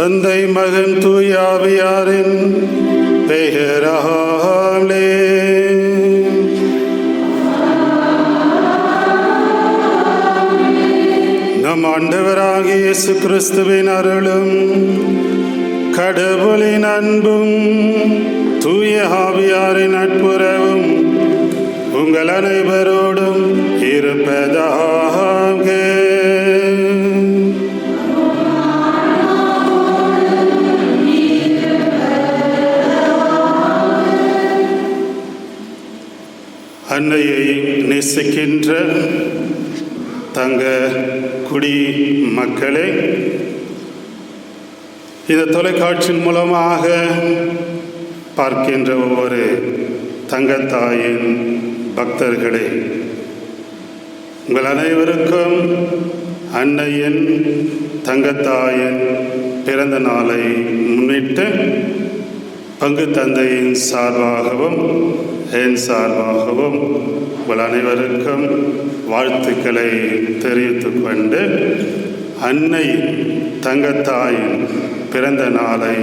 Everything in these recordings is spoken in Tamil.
தந்தை மகன் தூய ஆவியாரின் பெயராலே. நம் ஆண்டவராகிய இயேசு கிறிஸ்துவின் அருளும் கடவுளின் அன்பும் தூய ஆவியாரின் நட்புறவும் உங்கள் அனைவரோடும் இருப்பதாக. அன்னையை நேசிக்கின்ற தங்க குடி மக்களே, இந்த தொலைக்காட்சியின் மூலமாக பார்க்கின்ற ஒவ்வொரு தங்கத்தாயின் பக்தர்களே, உங்கள் அனைவருக்கும் அன்னையின் தங்கத்தாயின் பிறந்த நாளை முன்னிட்டு பங்கு தந்தையின் சார்பாகவும் என் சார்பாகவும் உங்கள் அனைவருக்கும் வாழ்த்துக்களை தெரிவித்துக் கொண்டு, அன்னை தங்கத்தாயின் பிறந்த நாளை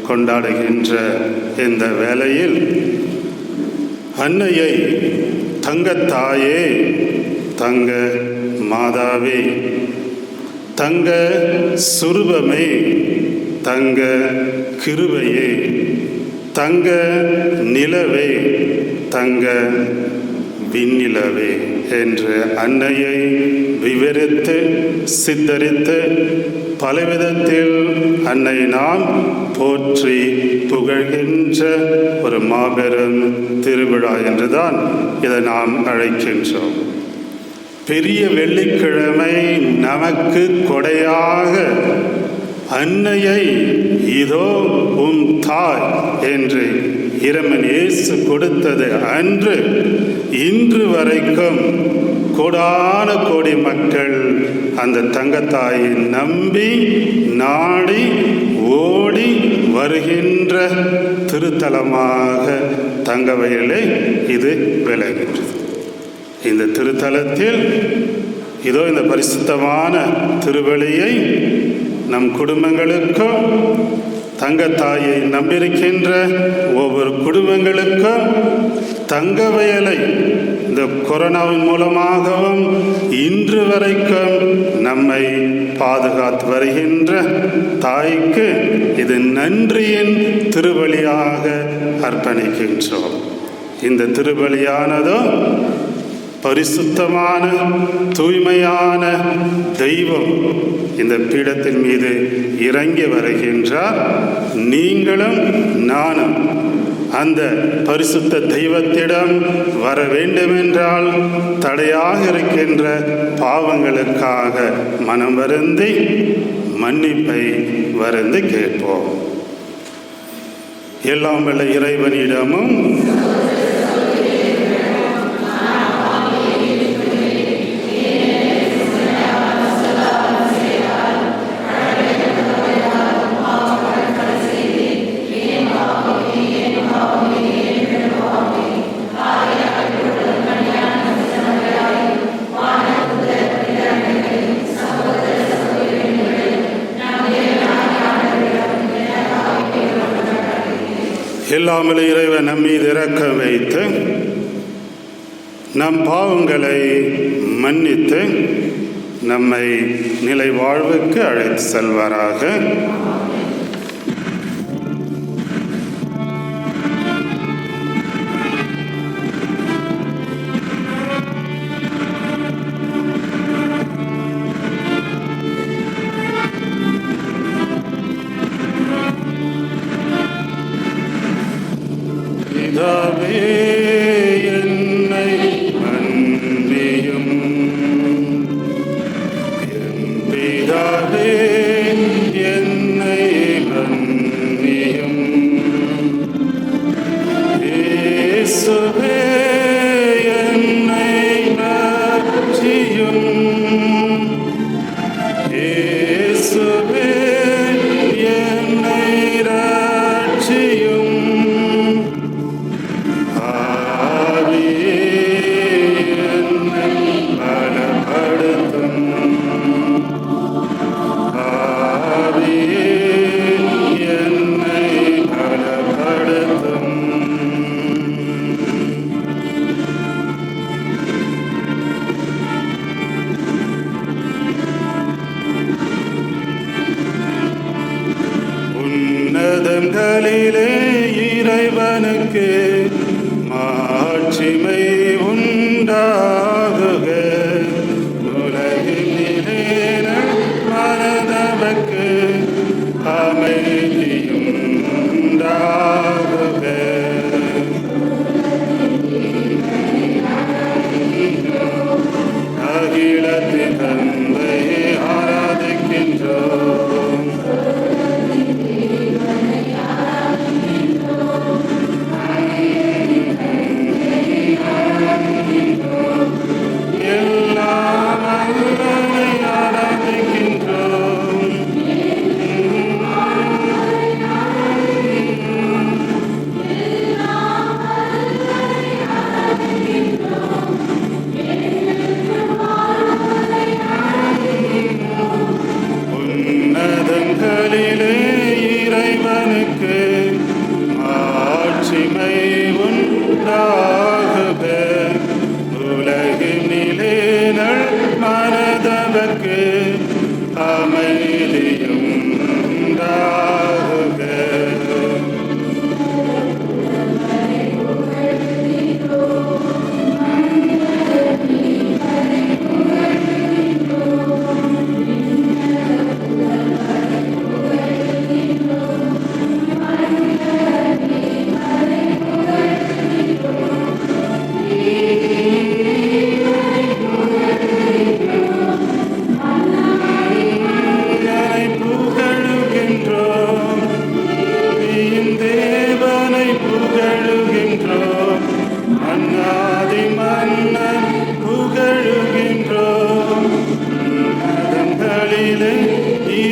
கொண்டாடுகின்ற இந்த வேளையில் அன்னையை தங்கத்தாயே, தங்க மாதாவே, தங்க சுரூபமே, தங்க கிருபையே, தங்க நிலவே, தங்க விண்ணிலவே என்று அன்னையை விவரித்து சித்தரித்து பலவிதத்தில் அன்னை நாம் போற்றி புகழ்கின்ற ஒரு மாபெரும் திருவிழா என்றுதான் இதை நாம் அழைக்கின்றோம். பெரிய வெள்ளிக்கிழமை நமக்கு கொடையாக அன்னையை இதோ உம் தாய் என்று இறைவன் இயேசு கொடுத்தது அன்று இன்று வரைக்கும் கோடான கோடி மக்கள் அந்த தங்கத்தாயை நம்பி நாடி ஓடி வருகின்ற திருத்தலமாக தங்கவயலே இது விளங்குகிறது. இந்த திருத்தலத்தில் இதோ இந்த பரிசுத்தமான திருவழியை நம் குடும்பங்களுக்கும் தங்கத்தாயை நம்பியிருக்கின்ற ஒவ்வொரு குடும்பங்களுக்கும் தங்கவயலை இந்த கொரோனாவின் மூலமாகவும் இன்று வரைக்கும் நம்மை பாதுகாத்து வருகின்ற தாய்க்கு இது நன்றியின் திருவழியாக அர்ப்பணிக்கின்றோம். இந்த திருவழியானதோ பரிசுத்தமான தூய்மையான தெய்வம் இந்த பீடத்தின் மீது இறங்கி வருகின்றார். நீங்களும் நானும் அந்த பரிசுத்த தெய்வத்திடம் வர வேண்டுமென்றால் தடையாக இருக்கின்ற பாவங்களுக்காக மனம் வருந்தி மன்னிப்பை வருந்தி கேட்போம். எல்லாம் வல்ல இறைவனிடமும் எல்லாமல் இறைவன் நம் மீது இரக்கம் வைத்து நம் பாவங்களை மன்னித்து நம்மை நிலை வாழ்வுக்கு அழைத்து செல்வாராக. என்னை மன்னியும் பிதாவே, என்னை மனதவக்கு அமைதியும் உண்டாகுக.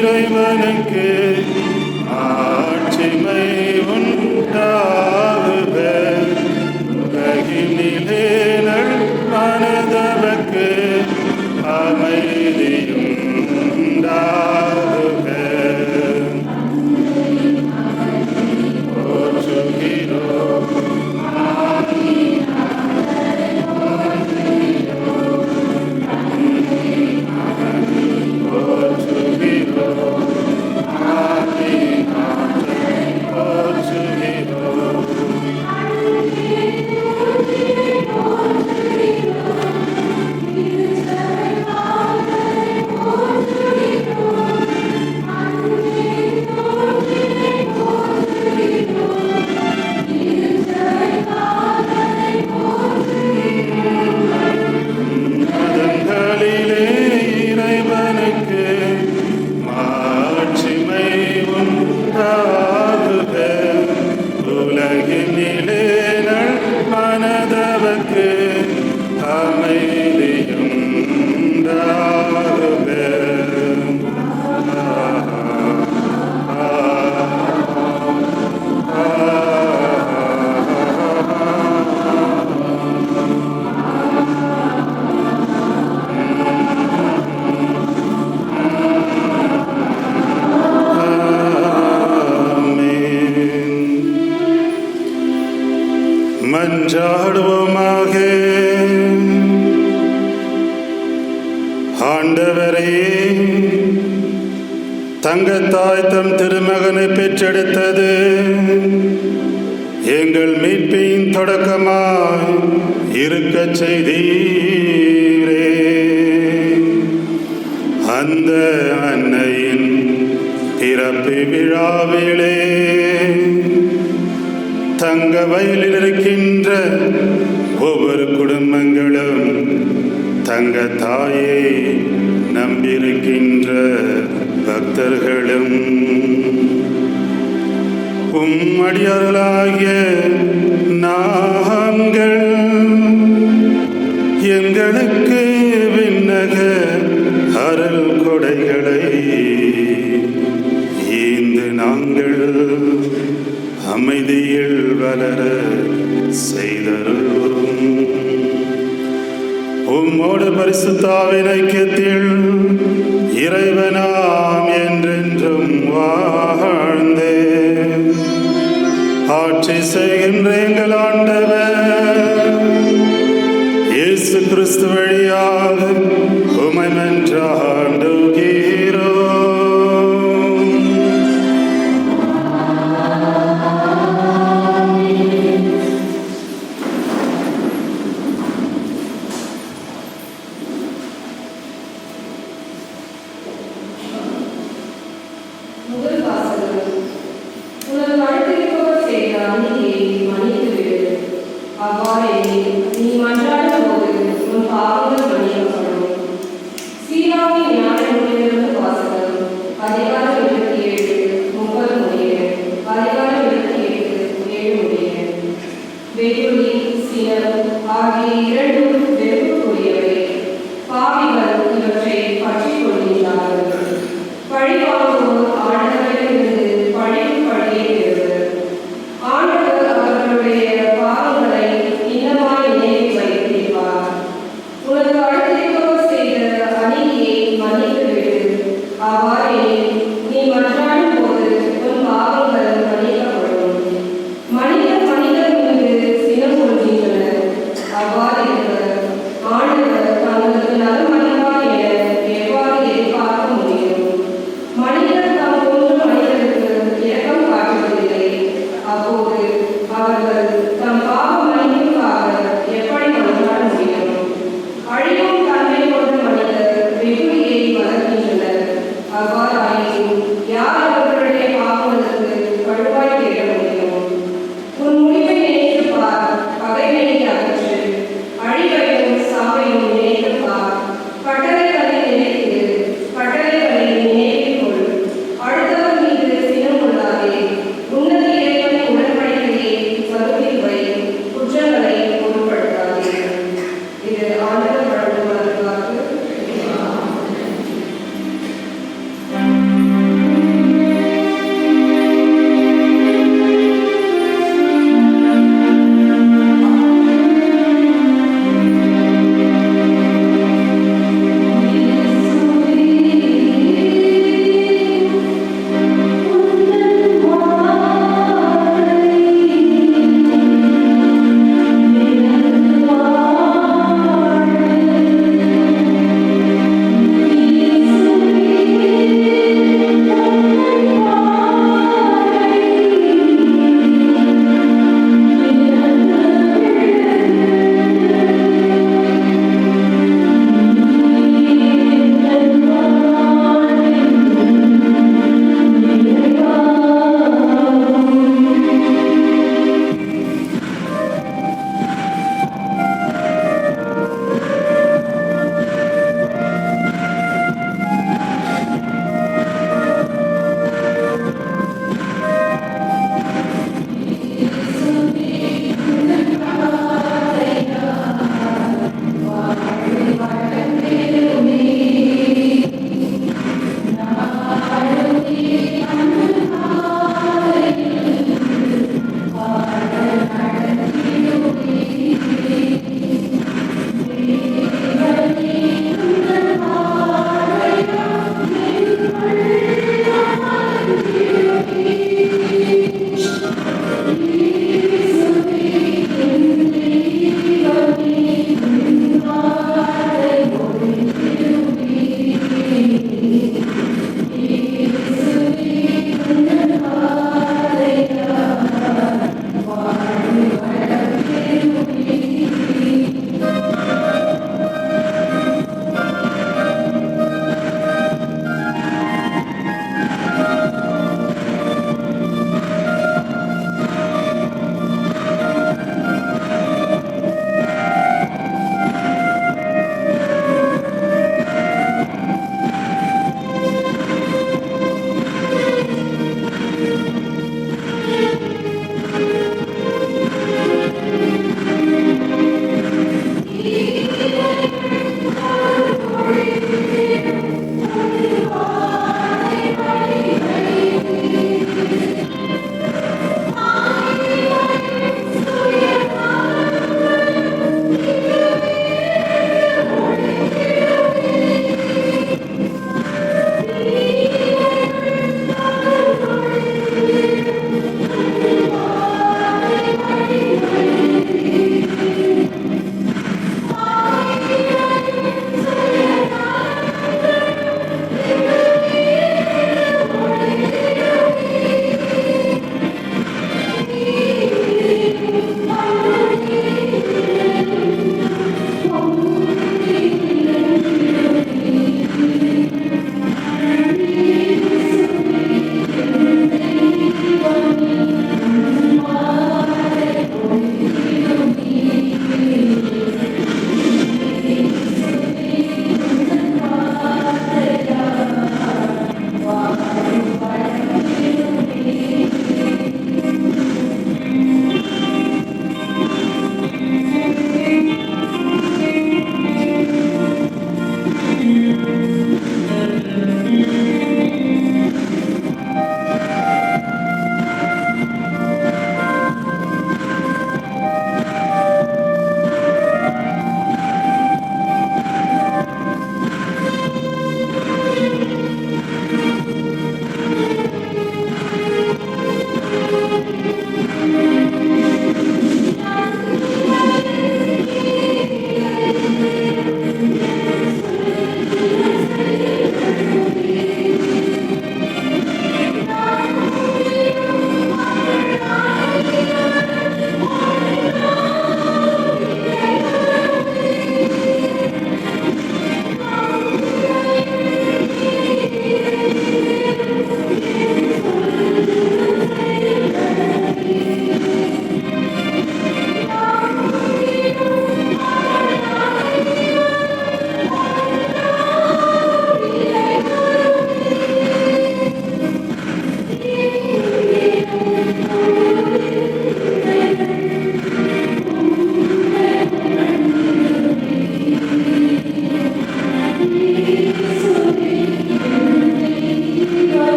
இறைவனுக்கு ஆட்சிமை உண்டாகுக. உலகினிலே மனதவக்கு அமைதியும் உண்டாகுக. போற்றுகிறோம் மன்றாடுவோமாக. ஆண்டவரே, தங்கத்தாய் தம் திருமகனை பெற்றெடுத்தது எங்கள் மீட்பின் தொடக்கமாய் இருக்க செய்தீரே. அந்த அன்னையின் பிறப்பு விழாவிலே தங்க வயலில் இருக்கின்ற ஒவ்வொரு குடும்பங்களும் தங்க தாயை நம்பியிருக்கின்ற பக்தர்களும் அடியார்களாகிய நாங்கள் எங்களுக்கு விண்ணக அருள் கொடைகளை ஈந்து நாங்கள் அமைதியில் வளர செய்தருளும். உம்மோடு பரிசுத்தாவின் ஐக்கியத்தில் இறைவனாம் என்றென்றும் வாழ்ந்தே ஆட்சி செய்கின்ற எங்கள் ஆண்டவர் இயேசு கிறிஸ்து வழியாக உம்மை மன்றாடுகிறோம். அவ்வாறு ஆண்டவர் தங்களுக்கு நலமறிவார் என எவ்வாறு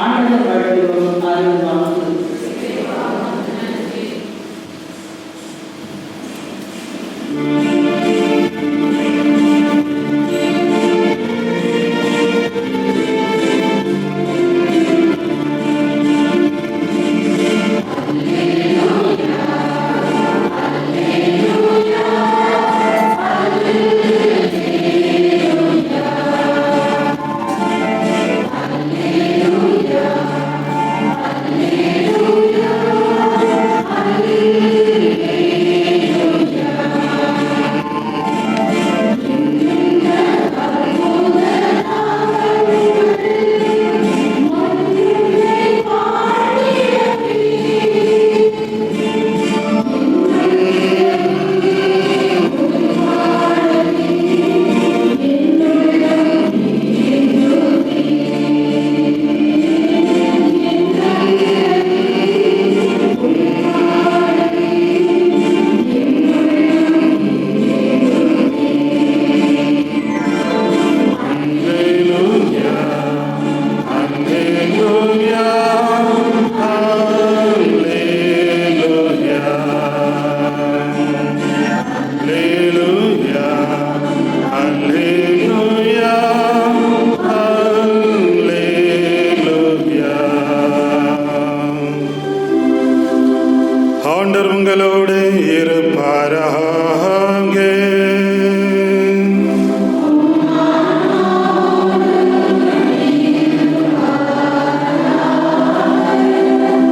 ஆண்டவர் வழங்கும் அருள்வாக்கு. ஆண்டவர் உங்களோடு இருப்பாராக.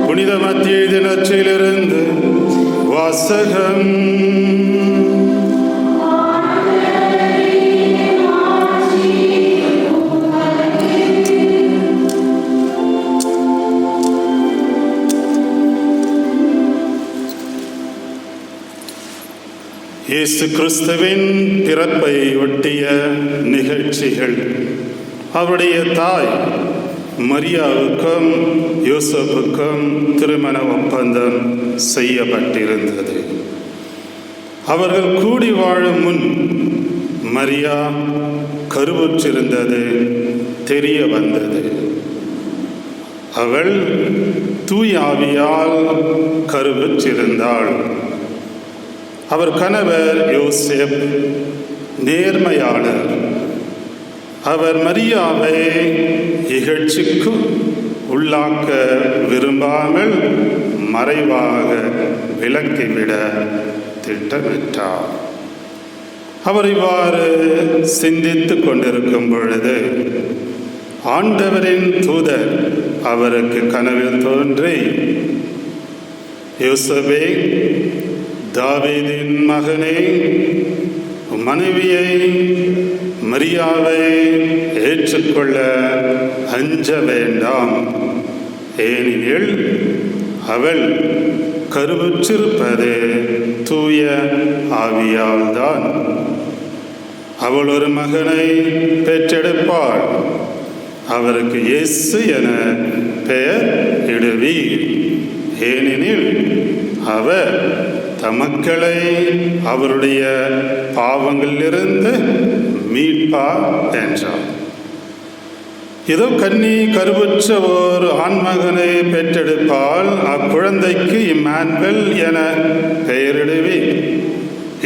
புனித மத்திய தினத்திலிருந்து வாசகம். இயேசு கிறிஸ்துவின் பிறப்பை ஒட்டிய நிகழ்ச்சிகள். அவருடைய தாய் மரியாவுக்கும் யோசேப்புக்கும் திருமண ஒப்பந்தம் செய்யப்பட்டிருந்தது. அவர்கள் கூடி வாழும் முன் மரியா கருவுற்றிருந்தது தெரிய வந்தது. அவள் தூய ஆவியால் கருவுற்றிருந்தாள். அவர் கணவர் யோசேப் நேர்மையாளர். அவர் மரியாவை இகழ்ச்சிக்கு உள்ளாக்க விரும்பாமல் மறைவாக விலக்கிவிட திட்டமிட்டார். அவர் இவ்வாறு சிந்தித்து கொண்டிருக்கும் பொழுது ஆண்டவரின் தூதர் அவருக்கு கனவில் தோன்றி, யோசேப்பே, தாவீதின் மகனே, மனைவியை மரியாவை ஏற்றுக்கொள்ள அஞ்ச வேண்டாம். ஏனெனில் அவள் கருவுற்றிருப்பது தூய ஆவியால்தான். அவள் ஒரு மகனை பெற்றெடுப்பாள். அவருக்கு இயேசு என பெயர் இடுவீர். ஏனெனில் அவர் தமக்களை அவருடைய பாவங்களிலிருந்து மீட்பார் என்றார். இதோ கன்னி கருவுற்ற ஓர் ஆண்மகனை பெற்றெடுப்பால், அக்குழந்தைக்கு இம்மானுவேல் என பெயரிடுவீர்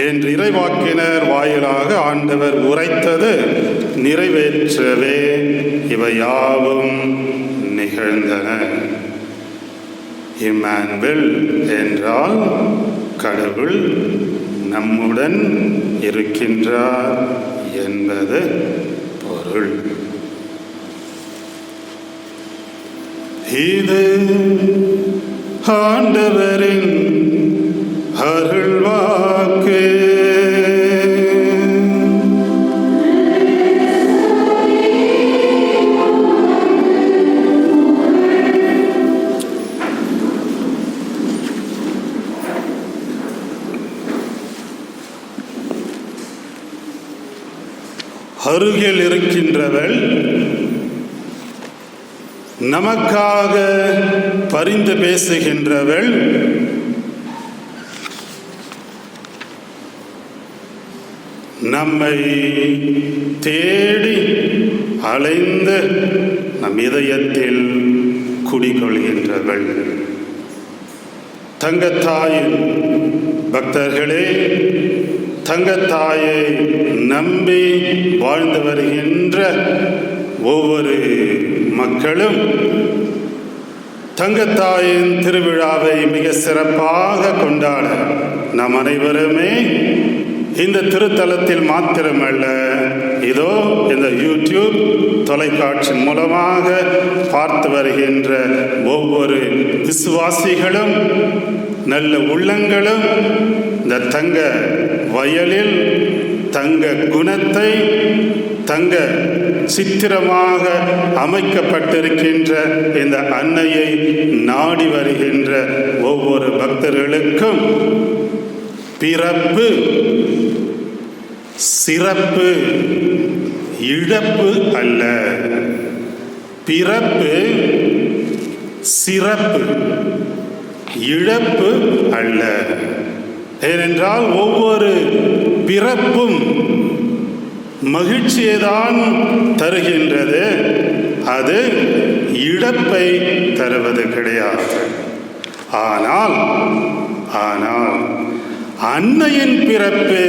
என்று இறைவாக்கினர் வாயிலாக ஆண்டவர் உரைத்தது நிறைவேற்றவே இவையாவும் நிகழ்ந்தன. இம்மானுவேல் என்றால் கடவுள் நம்முடன் இருக்கின்றார் என்பது பொருள். இது ஆண்டவரின் அருள்வாக்கு. அருகில் இருக்கின்றவள் நமக்காக பரிந்து பேசுகின்றவள், நம்மை தேடி அலைந்து நம் இதயத்தில் குடிகொள்கின்றவள். தங்கத்தாயின் பக்தர்களே, தங்கத்தாயை நம்பி வாழ்ந்து வருகின்ற ஒவ்வொரு மக்களும் தங்கத்தாயின் திருவிழாவை மிக சிறப்பாக கொண்டாட நாம் அனைவருமே இந்த திருத்தலத்தில் மாத்திரமல்ல, இதோ இந்த யூடியூப் தொலைக்காட்சி மூலமாக பார்த்து வருகின்ற ஒவ்வொரு விசுவாசிகளும் நல்ல உள்ளங்களும் இந்த தங்க வயலில் தங்க குணத்தை, தங்க சித்திரமாக அமைக்கப்பட்டிருக்கின்ற இந்த அன்னையை நாடி வருகின்ற ஒவ்வொரு பக்தர்களுக்கும் பிறப்பு, சிறப்பு, இழப்பு அல்ல. பிறப்பு, சிறப்பு, இழப்பு அல்ல. ஏனென்றால் ஒவ்வொரு பிறப்பும் மகிழ்ச்சியை தான் தருகின்றது, அது இழப்பை தருவது கிடையாது. ஆனால் அன்னையின் பிறப்பு,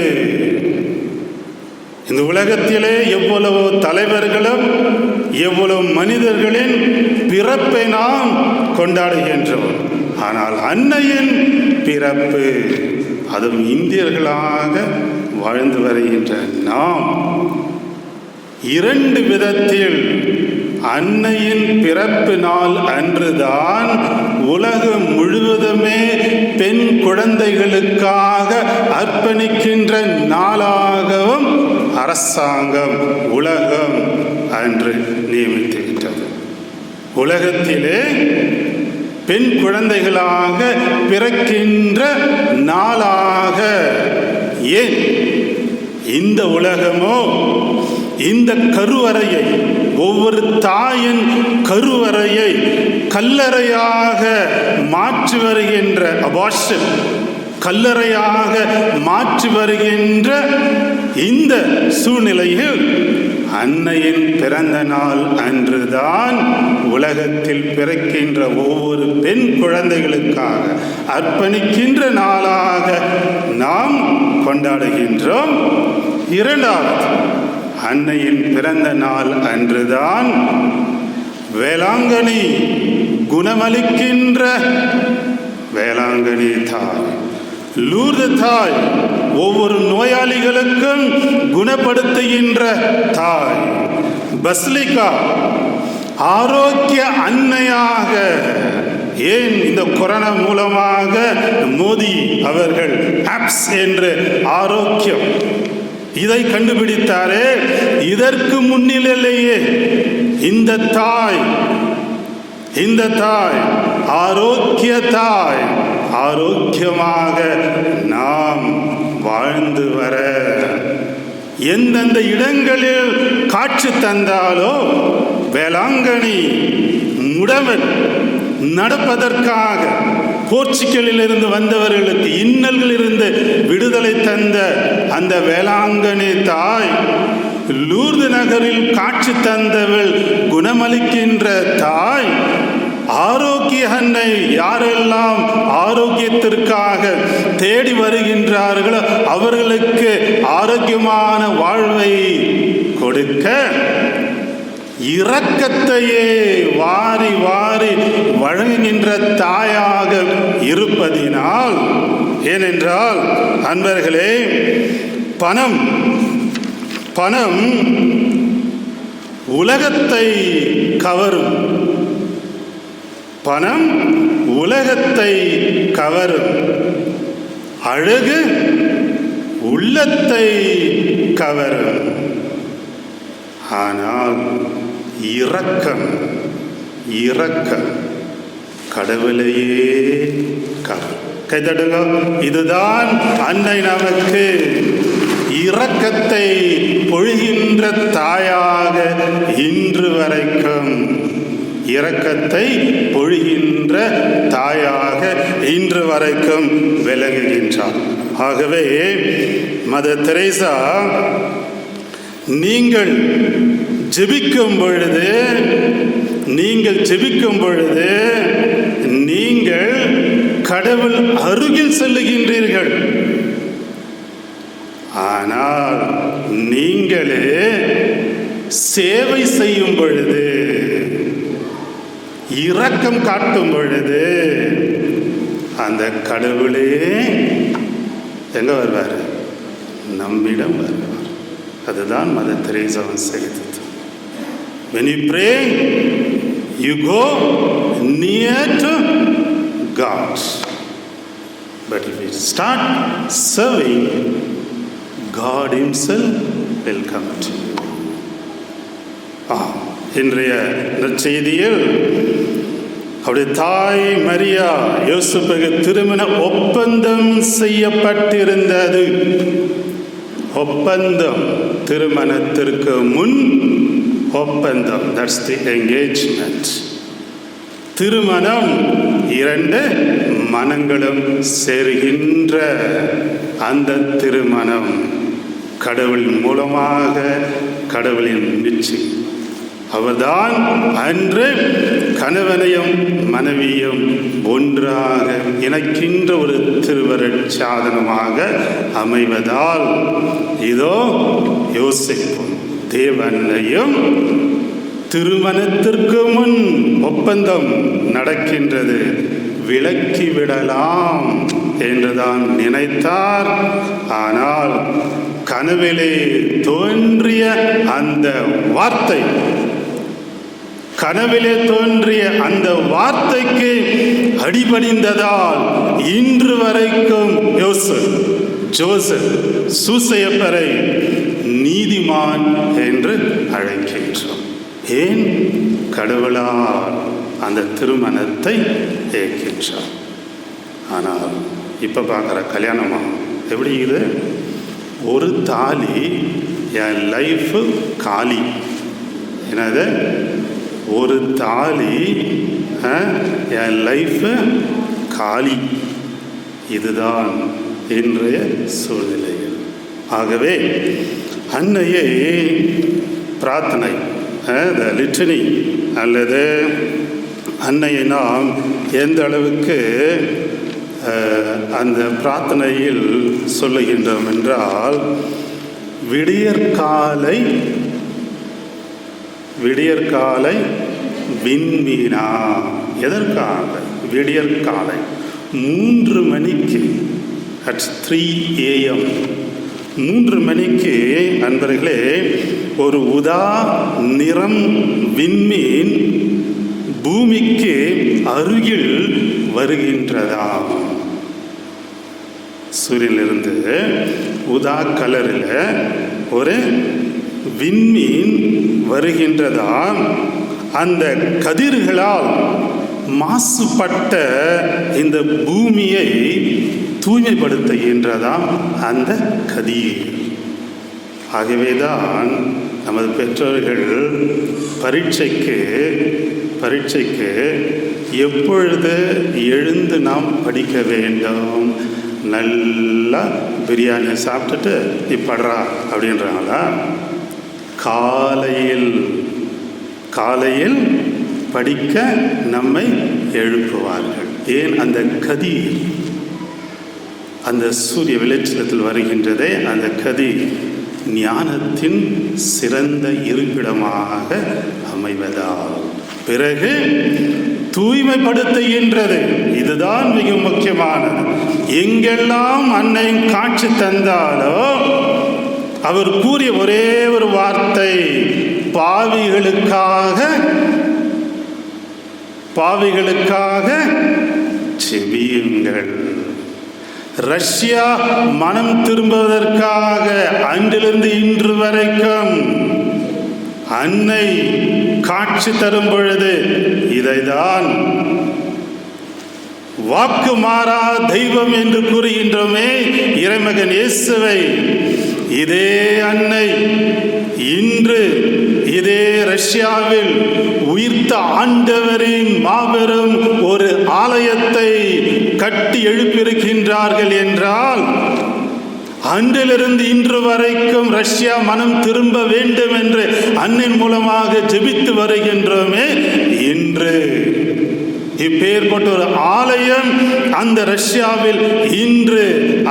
இந்த உலகத்திலே எவ்வளவு தலைவர்களும் எவ்வளவு மனிதர்களின் பிறப்பை நாம் கொண்டாடுகின்றோம். ஆனால் அன்னையின் பிறப்பு, அதுவும் இந்தியர்களாக வாழ்ந்து வருகின்ற நாம் இரண்டு விதத்தில் அன்னையின் பிறப்பு நாள் அன்றுதான் உலகம் முழுவதுமே பெண் குழந்தைகளுக்காக அர்ப்பணிக்கின்ற நாளாகவும் அரசாங்கம் உலகம் அன்று நியமித்துவிட்டது. உலகத்திலே பெண் குழந்தைகளாக பிறக்கின்ற நாளாக. ஏன் இந்த உலகமோ இந்த கருவறையை, ஒவ்வொரு தாயின் கருவறையை கல்லறையாக மாற்றி வருகின்ற அபார்ஷன், கல்லறையாக மாற்றி வருகின்ற இந்த சூழ்நிலையில் அன்னையின் பிறந்த நாள் அன்றுதான் உலகத்தில் பிறக்கின்ற ஒவ்வொரு பெண் குழந்தைகளுக்காக அர்ப்பணிக்கின்ற நாளாக நாம் கொண்டாடுகின்றோம். இரண்டாவது, அன்னையின் பிறந்த நாள் அன்றுதான் வேளாங்கண்ணி குணமளிக்கின்ற வேளாங்கண்ணி தாய், லூர்து தாய், ஒவ்வொரு நோயாளிகளுக்கும் குணப்படுத்துகின்ற தாய், பஸ்லிகா ஆரோக்கிய அன்னையாக. ஏன் இந்த கொரோனா மூலமாக மோடி அவர்கள் ஆப்ஸ் என்று ஆரோக்கியம் இதை கண்டுபிடித்தாரே, இதற்கு முன்னிலையே இந்த தாய் ஆரோக்கிய தாய், ஆரோக்கியமாக நாம் வாழ்ந்து வர எந்தெந்த இடங்களில் காட்சி தந்தாலோ வேளாங்கண்ணி முடவன் நடப்பதற்காக போர்ச்சுகலில் இருந்து வந்தவர்களுக்கு இன்னல்களில் இருந்து விடுதலை தந்த அந்த வேளாங்கண்ணி தாய், லூர்து நகரில் காட்சி தந்தவள் குணமளிக்கின்ற தாய், ஆரோக்கிய அன்னை. யாரெல்லாம் ஆரோக்கியத்திற்காக தேடி வருகின்றார்களோ அவர்களுக்கு ஆரோக்கியமான வாழ்வை கொடுக்க இரக்கத்தையே வாரி வாரி வழங்குகின்ற தாயாக இருப்பதினால். ஏனென்றால் அன்பர்களே, பணம் உலகத்தை கவரும், பணம் உலகத்தை கவரும், அழகு உள்ளத்தை கவரும். ஆனால் இரக்கம் கடவுளையே கவரும். கைதடுங்க. இதுதான் அன்னை நமக்கு இரக்கத்தை பொழிகின்ற தாயாக இன்று வரைக்கும், இரக்கத்தை பொழிகின்ற தாயாக இன்று வரைக்கும் விளங்குகின்றார். ஆகவே மதர் தெரேசா, நீங்கள் ஜெபிக்கும் பொழுது, நீங்கள் ஜெபிக்கும் பொழுது நீங்கள் கடவுள் அருகில் செல்லுகின்றீர்கள். ஆனால் நீங்களே சேவை செய்யும் பொழுது, இரக்கம் காட்டும் பொழுது அந்த கடவுளே எங்க வருவார்? நம்மிடம் வருவார். அதுதான் மதர் தெரேசா செய்தது. When you pray, you go near to God. But if you start serving, God Himself will come to you. இன்றைய நற்செய்தியில் அவருடைய தாய் மரியா யோசேப்புக்கு திருமண ஒப்பந்தம் செய்யப்பட்டிருந்தது. ஒப்பந்தம், திருமணத்திற்கு முன் ஒப்பந்தம், தட்ஸ் தி என்கேஜ்மெண்ட். திருமணம் இரண்டு மனங்களும் சேருகின்ற அந்த திருமணம் கடவுள் மூலமாக கடவுளின் நிச்சயம். அவர்தான் அன்று கணவனையும் மனைவியும் ஒன்றாக இணைக்கின்ற ஒரு திருவருட் சாதனமாக அமைவதால் இதோ யோசேப்பும் தேவனையும் திருமணத்திற்கு முன் ஒப்பந்தம் நடக்கின்றது, விலக்கிவிடலாம் என்றுதான் நினைத்தார். ஆனால் கனவிலே தோன்றிய அந்த வார்த்தை, கனவிலே தோன்றிய அந்த வார்த்தைக்கு அடிபணிந்ததால் இன்று வரைக்கும் ஜோசப் சூசையப்பரை நீதிமான் என்று அழைக்கின்றோம். ஏன்? கடவுளால் அந்த திருமணத்தை ஏற்கின்றார். ஆனால் இப்போ பார்க்குற கல்யாணமா எப்படி இது? ஒரு தாலி, என் லைஃபு காலி. என்னது? ஒரு தாலி, என் லைஃபு காலி. இதுதான் இன்றைய சூழ்நிலையில். ஆகவே அன்னையை பிரார்த்தனை, லிட்டனி அல்லது அன்னையை நாம் எந்த அளவுக்கு அந்த பிரார்த்தனையில் சொல்லுகின்றோம் என்றால், விடியற்காலை விண்மீனா. எதற்காக? விடியற்காலை 3 மணிக்கு, at 3 AM 3 மணிக்கு அன்பர்களே, ஒரு உதா நிறம் விண்மீன் பூமிக்கு அருகில் வருகின்றதாம். சூரியனிலிருந்து உதா கலரில் ஒரு விண்மீன் வருகின்றதாம். அந்த கதிர்களால் மாசுபட்ட இந்த பூமியை தூய்மைப்படுத்துகின்றதாம் அந்த கதிர். ஆகவேதான் நமது பெற்றோர்கள் பரீட்சைக்கு எப்பொழுது எழுந்து நாம் படிக்க வேண்டும்? நல்லா பிரியாணி சாப்பிட்டுட்டு இப்படா அப்படின்றாங்களா? காலையில் படிக்க நம்மை எழுப்புவார்கள். ஏன்? அந்த கதிர், அந்த சூரிய வெளிச்சத்தில் வருகின்றதே அந்த கதிர் ஞானத்தின் சிறந்த இருப்பிடமாக அமைவதால் பிறகு தூய்மைப்படுத்துகின்றது. இதுதான் மிக முக்கியமானது. எங்கெல்லாம் அன்னை காட்சி தந்தாலோ அவர் கூறிய ஒரே ஒரு வார்த்தை, பாவிகளுக்காக செபியுங்கள். ரஷ்யா மனம் திரும்புவதற்காக அன்றிலிருந்து இன்று வரைக்கும் அன்னை காட்சி தரும் பொழுது இதைதான் வாக்கு மாறா தெய்வம் என்று கூறுகின்றோமே இறைமகன் இயேசுவை. இதே அன்னை இன்று இதே ரஷ்யாவில் உயிர்த்த ஆண்டவரின் மாபெரும் ஒரு ஆலயத்தை கட்டி எழுப்பியிருக்கின்றார்கள் என்றால் அன்றிலிருந்து இன்று வரைக்கும் ரஷ்யா மனம் திரும்ப வேண்டும் என்று அன்னின் மூலமாக ஜெபித்து வருகின்றோமே. இன்று இப்பேற்பட்ட ஒரு ஆலயம் அந்த ரஷ்யாவில் இன்று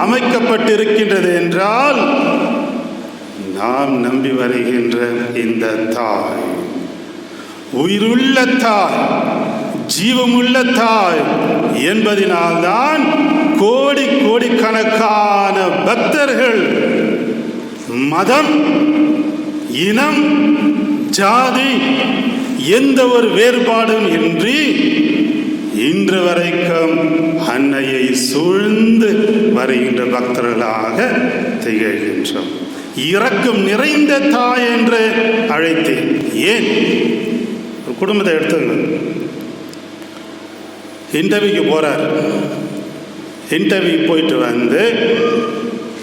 அமைக்கப்பட்டிருக்கின்றது என்றால், நாம் நம்பி வருகின்ற இந்த தாய், உயிருள்ள தாய், ஜீவமுள்ள தாய் என்பதினால்தான் கோடி கோடிக்கணக்கான பக்தர்கள் மதம், இனம், ஜாதி எந்த ஒரு வேறுபாடும் இன்றி இன்று வரைக்கும் அன்னையை சூழ்ந்து வருகின்ற பக்தர்களாக திகழ்கின்றோம். இரக்கம் நிறைந்த தாய் என்று அழைத்தேன். ஏன்? ஒரு குடும்பத்தை எடுத்துங்க. இன்டர்வியூக்கு போறார். இன்டர்வியூ போயிட்டு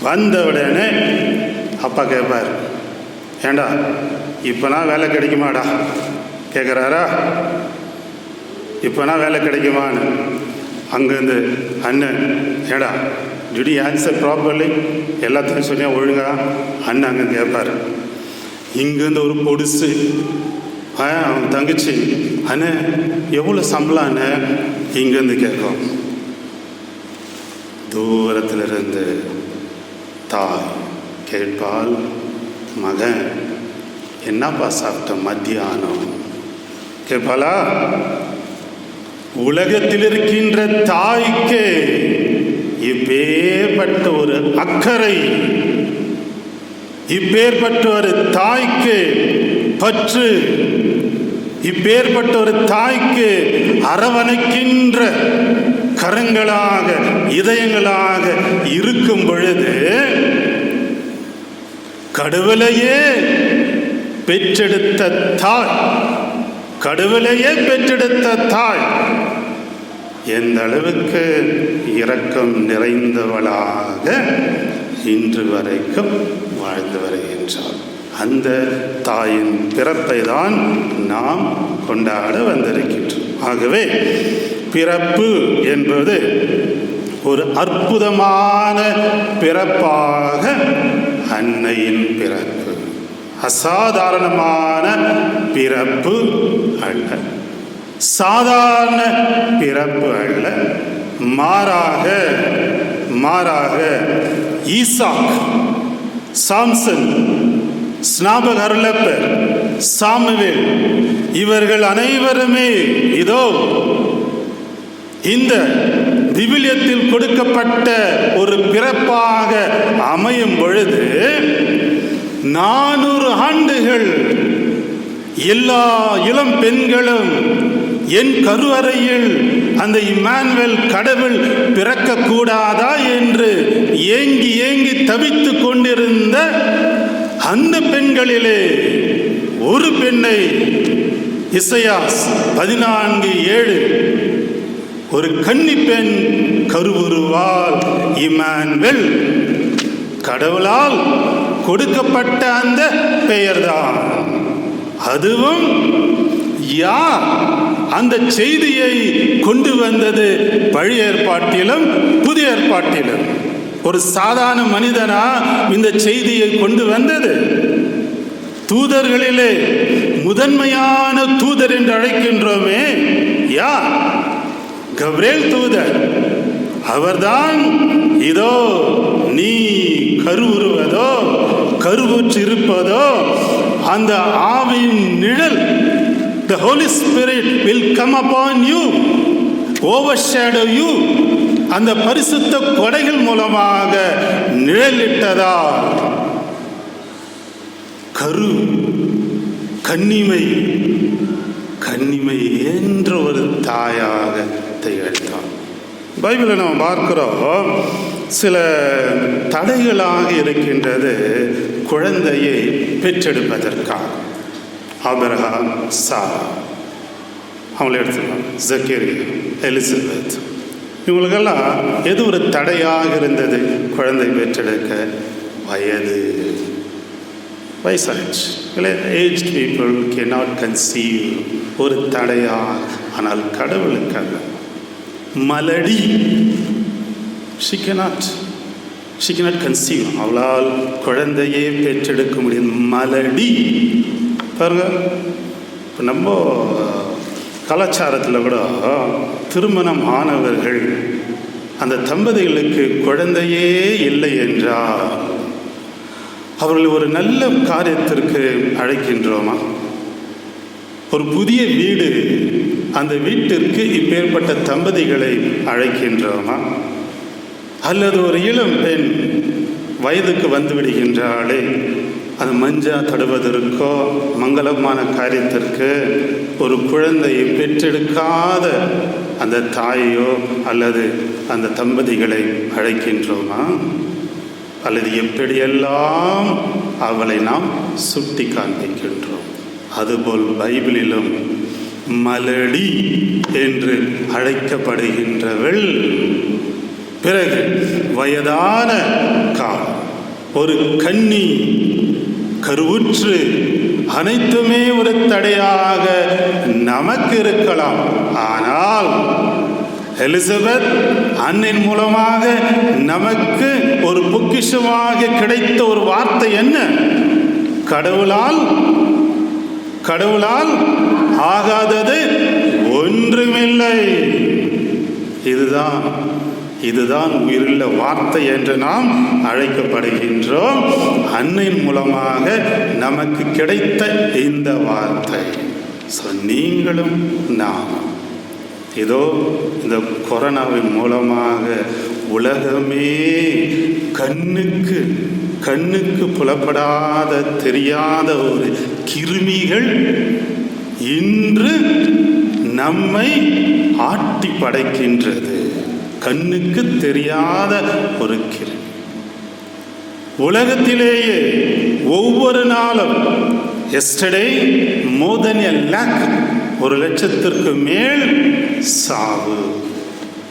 வந்த உடனே அப்பா கேட்பார், ஏண்டா இப்போனா வேலை கிடைக்குமாடா கேட்குறாரா? இப்போனா வேலை கிடைக்குமான்னு. அங்கேருந்து அண்ணன், ஏடா டிட் யூ ஆன்சர் ப்ராப்பர்லி, எல்லாத்தையும் சொன்னியா ஒழுங்கா? அண்ணன் அங்கே கேட்பார். இங்கேருந்து ஒரு பொடுசு அவன் தங்கச்சி, அண்ணன் எவ்வளோ சம்பளம் அண்ணன் இங்கேருந்து கேட்கும். தூரத்திலிருந்து தாய் கேட்பால், மகன் என்னப்பா சாப்பிட்ட மத்தியானம் கேட்பாளா? உலகத்தில் இருக்கின்ற தாய்க்கு இப்பேற்பட்ட ஒரு அக்கறை, இப்பேற்பட்ட ஒரு தாய்க்கு பற்று, இப்பேற்பட்ட ஒரு தாய்க்கு அரவணைக்கின்ற கரங்களாக, இதயங்களாக இருக்கும் பொழுது, கடவுளையே பெற்றெடுத்த தாய், கடவுளையே பெற்றெடுத்த தாய் எந்த அளவுக்கு இரக்கம் நிறைந்தவளாக இன்று வரைக்கும் வாழ்ந்து வருகின்றாள். அந்த தாயின் பிறப்பை தான் நாம் கொண்டாட வந்திருக்கின்றோம். ஆகவே பிறப்பு என்பது ஒரு அற்புதமான பிறப்பாக அன்னையின் பிறப்பு, அசாதாரணமான பிறப்பு அல்ல, சாதாரண பிறப்பு அல்ல. மாறாக ஈசாக், சாம்சன், ஸ்நாபகர்லப்பர், சாமுவேல் இவர்கள் அனைவருமே இதோ இந்த விவிலியத்தில் கொடுக்கப்பட்ட ஒரு பிறப்பாக அமையும் பொழுது 400 ஆண்டுகள் எல்லா இளம் பெண்களும் என் கருவறையில் அந்த இம்மானுவேல் கடவுள் பிறக்கக்கூடாதா என்று ஏங்கி ஏங்கி தவித்து கொண்டிருந்த அந்த பெண்களிலே ஒரு பெண்ணை இசையாஸ் 14:7 ஒரு கன்னி பெண் கருவுருவால் இம்மானுவேல், கடவுளால் கொடுக்கப்பட்ட அந்த பெயர்தான். அதுவும் யார் அந்த செய்தியை கொண்டு வந்தது? பழைய ஏற்பாட்டிலும் புதிய ஏற்பாட்டிலும் ஒரு சாதாரண மனிதனா இந்த செய்தியை கொண்டு வந்தது? தூதர்களிலே முதன்மையான தூதர் என்று அழைக்கின்றோமே, யார்? கப்ரியேல் தூதர். அவர்தான் இதோ நீ கருவுறுவதோ கருவுற்றிருப்பதோ அந்த ஆவியின் நிழல், the Holy Spirit will come upon you, overshadow you, அந்த பரிசுத்த கொடைகள் மூலமாக நிழலிட்டதா கரு கன்னிமை என்ற ஒரு தாயாக திகழ்ந்தார். பைபிளில் நம்ம பார்க்கிறோம், சில தடைகளாக இருக்கின்றது குழந்தையை பெற்றெடுப்பதற்காக. ஆபிரகாம், சாரா, அவங்களை எடுத்துக்கலாம், ஜக்கரியா, எலிசபெத், இவங்களுக்கெல்லாம் எது ஒரு தடையாக இருந்தது குழந்தை பெற்றெடுக்க? வயசாயிடுச்சு. இல்லை, ஏஜ்ட் பீப்புள் cannot conceive, ஒரு தடையாக. ஆனால் கடவுளுக்கு அல்ல. மலடி, she cannot. she cannot conceive. அவளால் குழந்தையே பெற்றெடுக்க முடியும். மலடி பாருங்க. இப்போ நம்ம கலாச்சாரத்தில் கூட திருமணம் ஆனவர்கள் அந்த தம்பதிகளுக்கு குழந்தையே இல்லை என்றால் அவர்கள் ஒரு நல்ல காரியத்திற்கு அழைக்கின்றோமா? ஒரு புதிய வீடு, அந்த வீட்டிற்கு இப்பேற்பட்ட தம்பதிகளை அழைக்கின்றோமா? அல்லது ஒரு இளம் பெண் வயதுக்கு வந்து விடுகின்றாளே, அது மஞ்சா தடுவதற்கோ மங்களமான காரியத்திற்கு ஒரு குழந்தையை பெற்றெடுக்காத அந்த தாயோ அல்லது அந்த தம்பதிகளை அழைக்கின்றோமா? அல்லது எப்படியெல்லாம் அவளை நாம் சுட்டி காண்பிக்கின்றோம்? அதுபோல் பைபிளிலும் மலடி என்று அழைக்கப்படுகின்றவள் பிறகு வயதான ஒரு கன்னி கருவுற்று அனைத்துமே ஒரு தடையாக நமக்கு இருக்கலாம். ஆனால் எலிசபெத் அன்னையின் மூலமாக நமக்கு ஒரு பொக்கிஷமாக கிடைத்த ஒரு வார்த்தை என்ன? கடவுளால் ஆகாதது ஒன்றுமில்லை. இதுதான் உயிருள்ள வார்த்தை என்று நாம் அழைக்கப்படுகின்றோம். அன்னையின் மூலமாக நமக்கு கிடைத்த இந்த வார்த்தை. நீங்களும் நாம் இதோ இந்த கொரோனாவின் மூலமாக உலகமே கண்ணுக்கு புலப்படாத தெரியாத ஒரு கிருமிகள் இன்று நம்மை ஆட்டி படைக்கின்றது. கண்ணுக்கு தெரியாத ஒரு கிருமி உலகத்திலேயே ஒவ்வொரு நாளும் yesterday more than a lakh 1,00,000 மேல் சாவு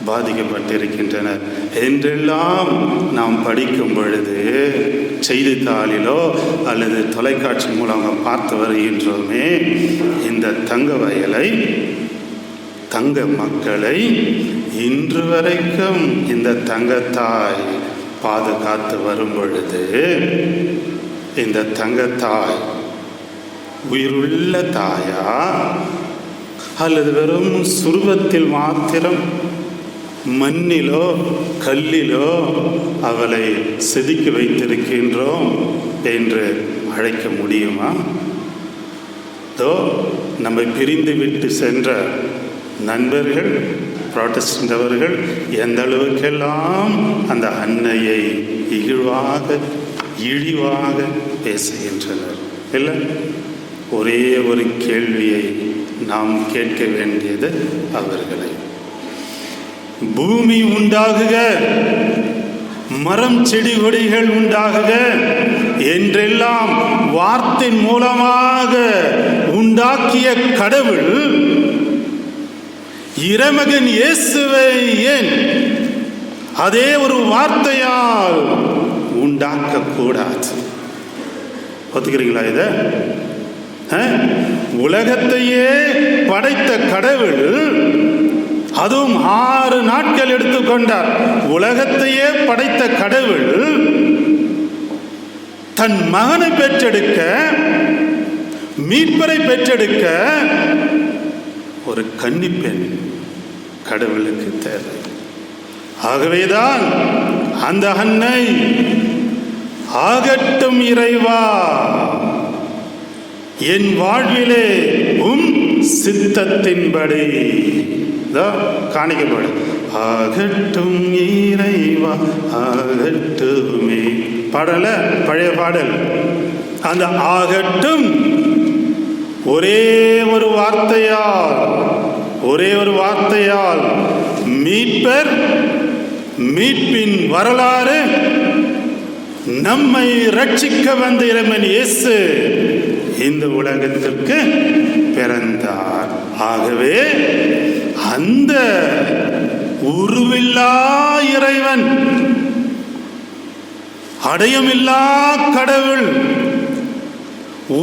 பாதிக்கப்பட்டிருக்கின்றனர் என்றெல்லாம் நாம் படிக்கும் பொழுது செய்தித்தாளிலோ அல்லது தொலைக்காட்சி மூலமாக பார்த்து வருகின்றோமே. இந்த தங்க வயலை, தங்க மக்களை இன்று வரைக்கும் இந்த தங்கத்தாய் பாதுகாத்து வரும் பொழுது, இந்த தங்கத்தாய் உயிருள்ள தாயா அல்லது வெறும் சுருவத்தில் மாத்திரம் மண்ணிலோ கல்லிலோ அவளை செதுக்கி வைத்திருக்கின்றோம் என்று அழைக்க முடியுமா? நம்மை பிரிந்து விட்டு சென்ற நண்பர்கள் புராட்டஸ்டன்ட் அவர்கள் எந்த அளவுக்கெல்லாம் அந்த அன்னையை இழிவாக பேசுகின்றனர். இல்லை, ஒரே ஒரு கேள்வியை நாம் கேட்க வேண்டியது அவர்களை. பூமி உண்டாகுக, மரம் செடி கொடிகள் உண்டாகுக என்றெல்லாம் வார்த்தை மூலமாக உண்டாக்கிய கடவுள் இறைமகன் இயேசுவை ஏன் அதே ஒரு வார்த்தையால் உண்டாக்க கூடாது? ஒத்துக்கிறீங்களா? இத உலகத்தையே படைத்த கடவுள், அதுவும் 6 நாட்கள் எடுத்துக்கொண்டார். உலகத்தையே படைத்த கடவுள் தன் மகனை பெற்றெடுக்க, மீட்பரை பெற்றெடுக்க ஒரு கன்னிப்பெண் கடவுளுக்கு தேவை. ஆகவேதான் அந்த அன்னை, ஆகட்டும் இறைவா, என் வாழ்விலே சித்தத்தின்படி காணிக்கப்படும். ஆகட்டும் இறைவா ஆகட்டுமே பாடல, பழைய பாடல். அந்த ஆகட்டும் ஒரே ஒரு வார்த்தையால் மீட்பர், மீட்பின் வரலாறு, நம்மை ரட்சிக்க வந்த இறைவன் இயேசு இந்த உலகத்திற்கு பிறந்தார். ஆகவே அந்த உருவில்லா இறைவன், அடையமில்லா கடவுள்,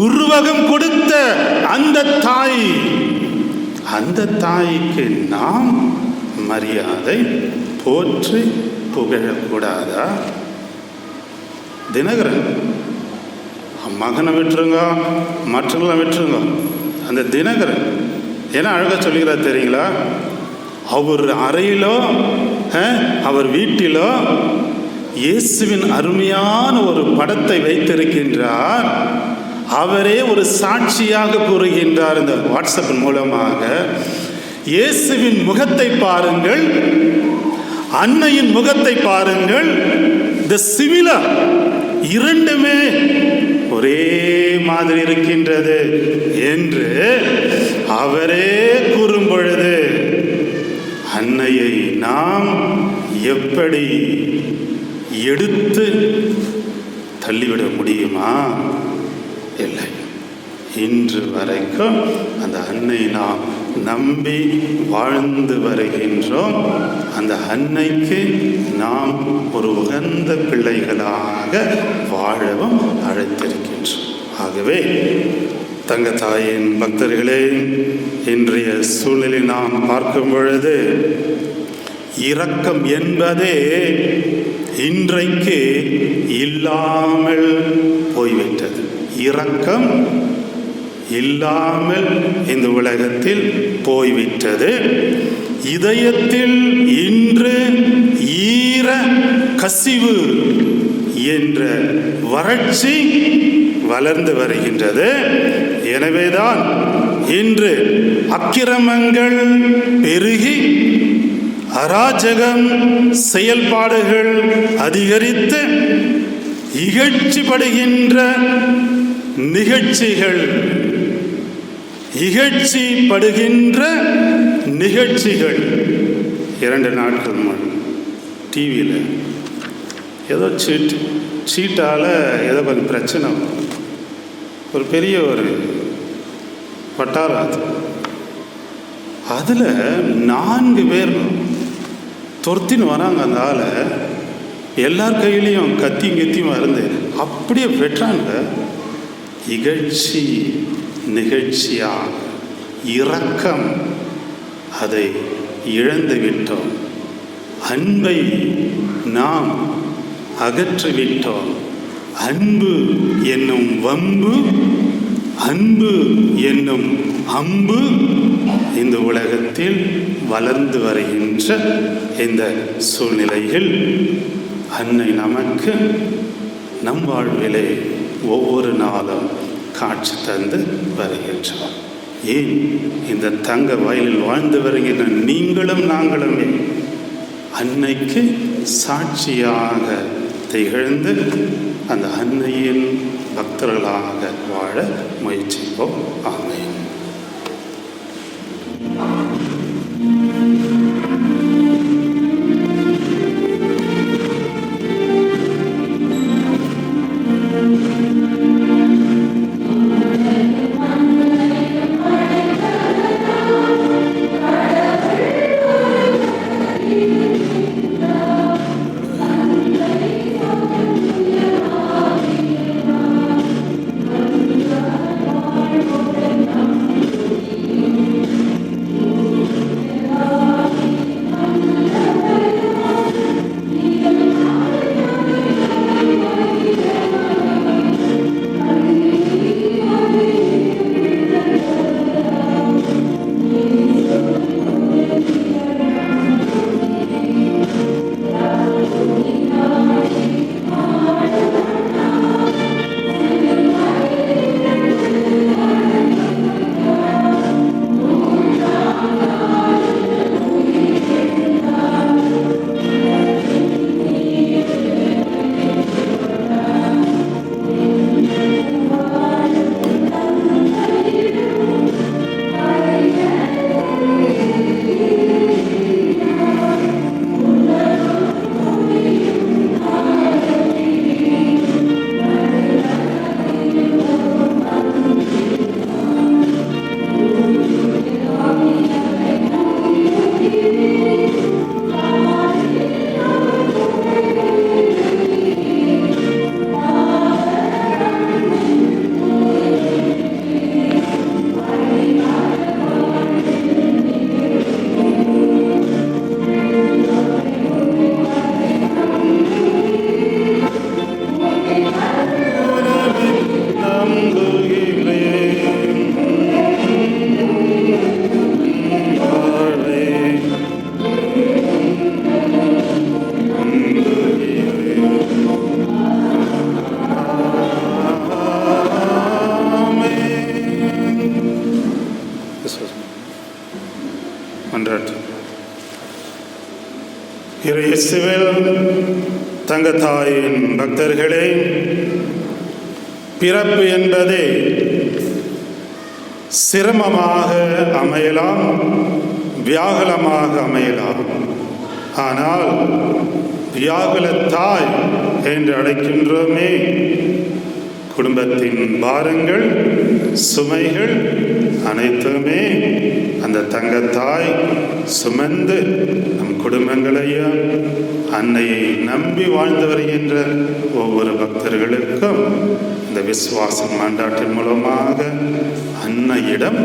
உருவகம் கொடுத்த அந்த தாய்க்கு நாம் மரியாதை போற்றி புகழக்கூடாதா? தினகரன் மகனை விட்டுருங்க, மற்றவங்களாம் விட்டுருங்க, அந்த தினகரன் ஏன்னா அழகாக சொல்லுகிறார் தெரியுங்களா? அவர் அறையிலோ அவர் வீட்டிலோ இயேசுவின் அருமையான ஒரு படத்தை வைத்திருக்கின்றார். அவரே ஒரு சாட்சியாக கூறுகின்றார் இந்த வாட்ஸ்அப் மூலமாக. இயேசுவின் முகத்தை பாருங்கள், அன்னையின் முகத்தை பாருங்கள், தி சிமிலர், இரண்டுமே ஒரே மாதிரி இருக்கின்றது என்று அவரே கூறும் பொழுது அன்னையை நாம் எப்படி எடுத்து தள்ளிவிட முடியுமா? இல்லை. இன்று வரைக்கும் அந்த அன்னை நாம் நம்பி வாழ்ந்து வருகின்றோம். அந்த அன்னைக்கு நாம் ஒரு உகந்த பிள்ளைகளாக வாழவும் அழைத்திருக்கின்றோம். ஆகவே தங்கத்தாயின் பக்தர்களே, இன்றைய சூழ்நிலை நாம் பார்க்கும் பொழுது இரக்கம் என்பதே இன்றைக்கு இல்லாமல் போய்விட்டது. இரக்கம் இல்லாமல் இந்த உலகத்தில் போய்விட்டது. இதயத்தில் இன்று ஈர கசிவு என்ற வறட்சி வளர்ந்து வருகின்றது. எனவேதான் இன்று அக்கிரமங்கள் பெருகி அராஜகம் செயல்பாடுகள் அதிகரித்து இகழ்ச்சிப்படுகின்ற நிகழ்ச்சிகள் 2 நாட்கள் முன் டிவியில் ஏதோ சீட்டால் ஏதோ கொஞ்சம் பிரச்சனை, ஒரு பெரிய ஒரு வட்டாரம், அதில் 4 பேர் துரத்தின்னு வராங்க. அந்த ஆளை எல்லார் கையிலையும் கத்தியும் இருந்து அப்படியே வெட்டுறாங்க. இகழ்ச்சி நிகழ்ச்சியாக இரக்கம் அதை இழந்து விட்டோம். அன்பை நாம் அகற்றிவிட்டோம். அன்பு என்னும் வம்பு, அன்பு என்னும் அம்பு இந்த உலகத்தில் வளர்ந்து வருகின்ற இந்த சூழ்நிலையில் அன்னை நமக்கு நம் வாழ்விலே ஒவ்வொரு நாளும் காட்சி தந்து வருகின்றார். ஏன் இந்த தங்க வயலில் வாழ்ந்து வருகின்ற நீங்களும் நாங்களுமே அன்னைக்கு சாட்சியாக திகழ்ந்து அந்த அன்னையின் பக்தர்களாக வாழ முயற்சிப்போம். ஆமென். மன்றாட்டு. இயேசுவில் தங்கத்தாயின் பக்தர்களே, பிறப்பு என்பதே சிரமமாக அமையலாம், வியாகுலமாக அமையலாம். ஆனால் வியாகுலத்தாய் என்று அழைக்கின்றோமே, குடும்பத்தின் பாரங்கள், சுமைகள் அனைத்துமே அந்த தங்கத்தாய் சுமந்து நம் குடும்பங்களையும் அன்னையை நம்பி வாழ்ந்து வருகின்ற ஒவ்வொரு பக்தர்களுக்கும் இந்த விசுவாச மன்றாட்டின் மூலமாக அன்னையிடம்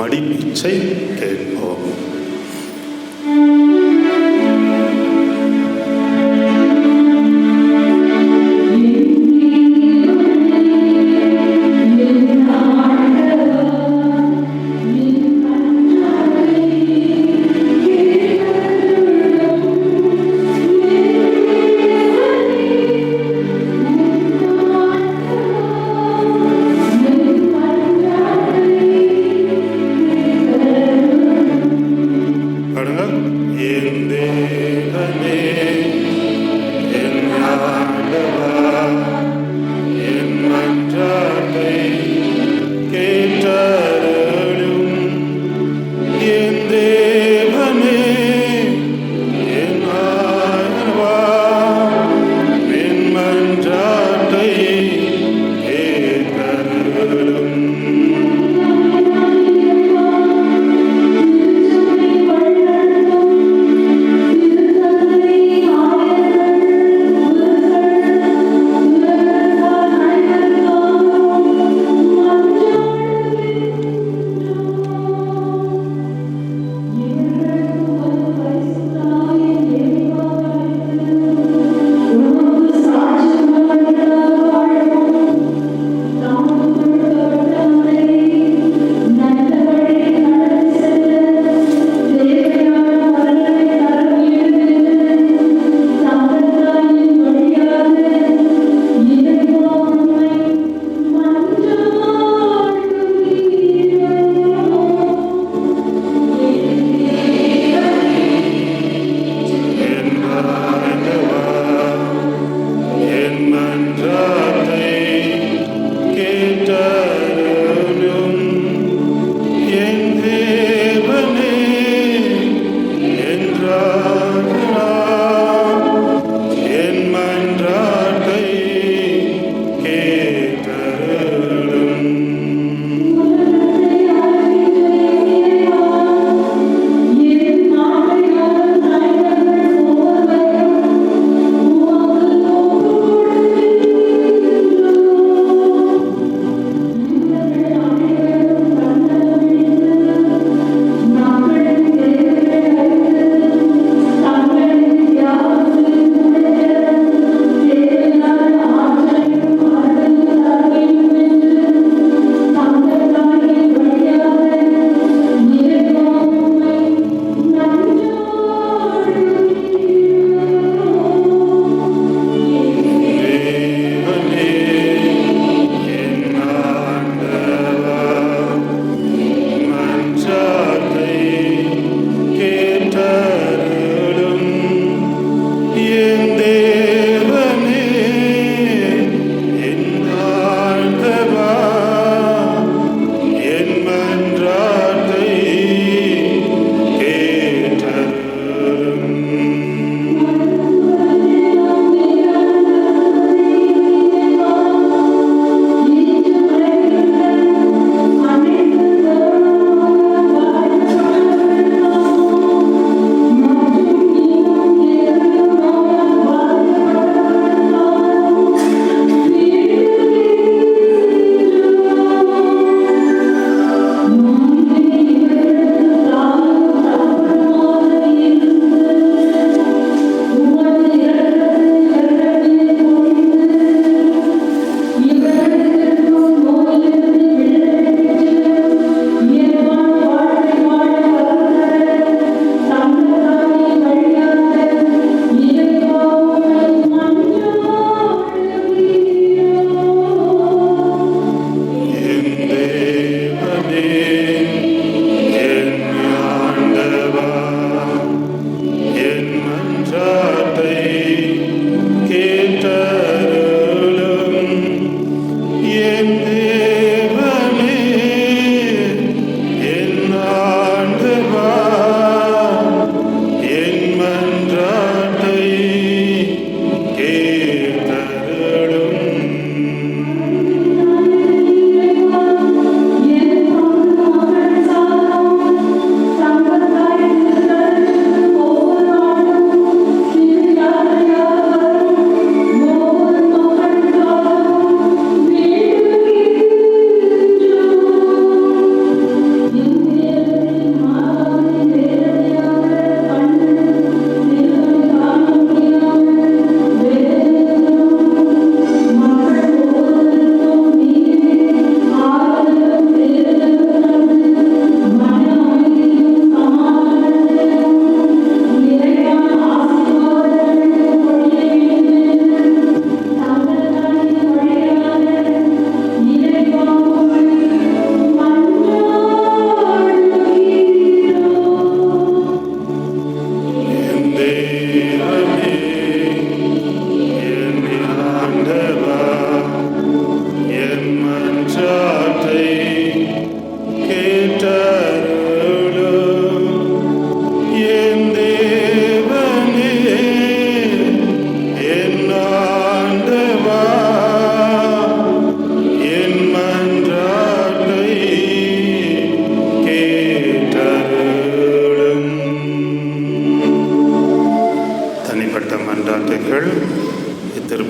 மடிப்பிச்சை கேட்போம்.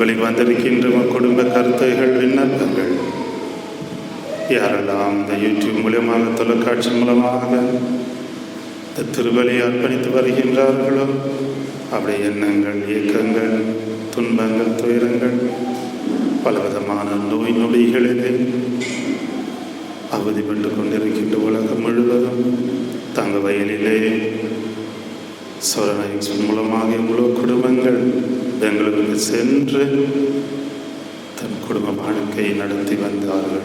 திருப்பலி வந்திருக்கின்ற குடும்ப கருத்துகள் விண்ணப்பங்கள் யாரெல்லாம் இந்த யூடியூப் மூலமாக தொலைக்காட்சி மூலமாக இந்த திருப்பலியை அர்ப்பணித்து வருகின்றார்களோ அப்படி எண்ணங்கள் இயக்கங்கள் துன்பங்கள் துயரங்கள் பலவிதமான நோய் நொடிகளிலே அவதிப்பட்டு கொண்டிருக்கின்ற உலகம் முழுவதும் தங்க வயலிலே சோரண மூலமாக இவ்வளோ குடும்பங்கள் பெங்களூருக்கு சென்று தன் குடும்ப வாழ்க்கையை நடத்தி வந்தார்கள்.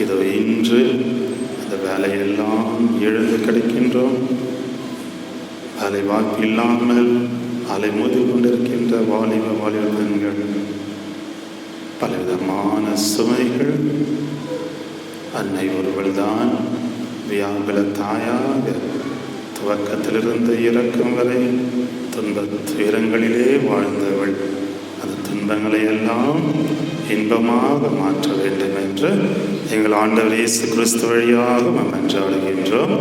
இதோ இன்று அந்த வேலையெல்லாம் இழந்து கிடைக்கின்றோம். வேலை வாய்ப்பு இல்லாமல் அலை மோதி கொண்டிருக்கின்ற வாலிப பெண்கள், பலவிதமான சுமைகள். அன்னை ஒருவள்தான் வியாகுல தாயாக துவக்கத்திலிருந்து இறக்கும் வரை துன்பத் துயரங்களிலே வாழ்ந்தவள். அந்த துன்பங்களை எல்லாம் இன்பமாக மாற்ற வேண்டும் என்று எங்கள் ஆண்டவர் இயேசு கிறிஸ்து வழியாக நாம் மன்றாடுகின்றோம்.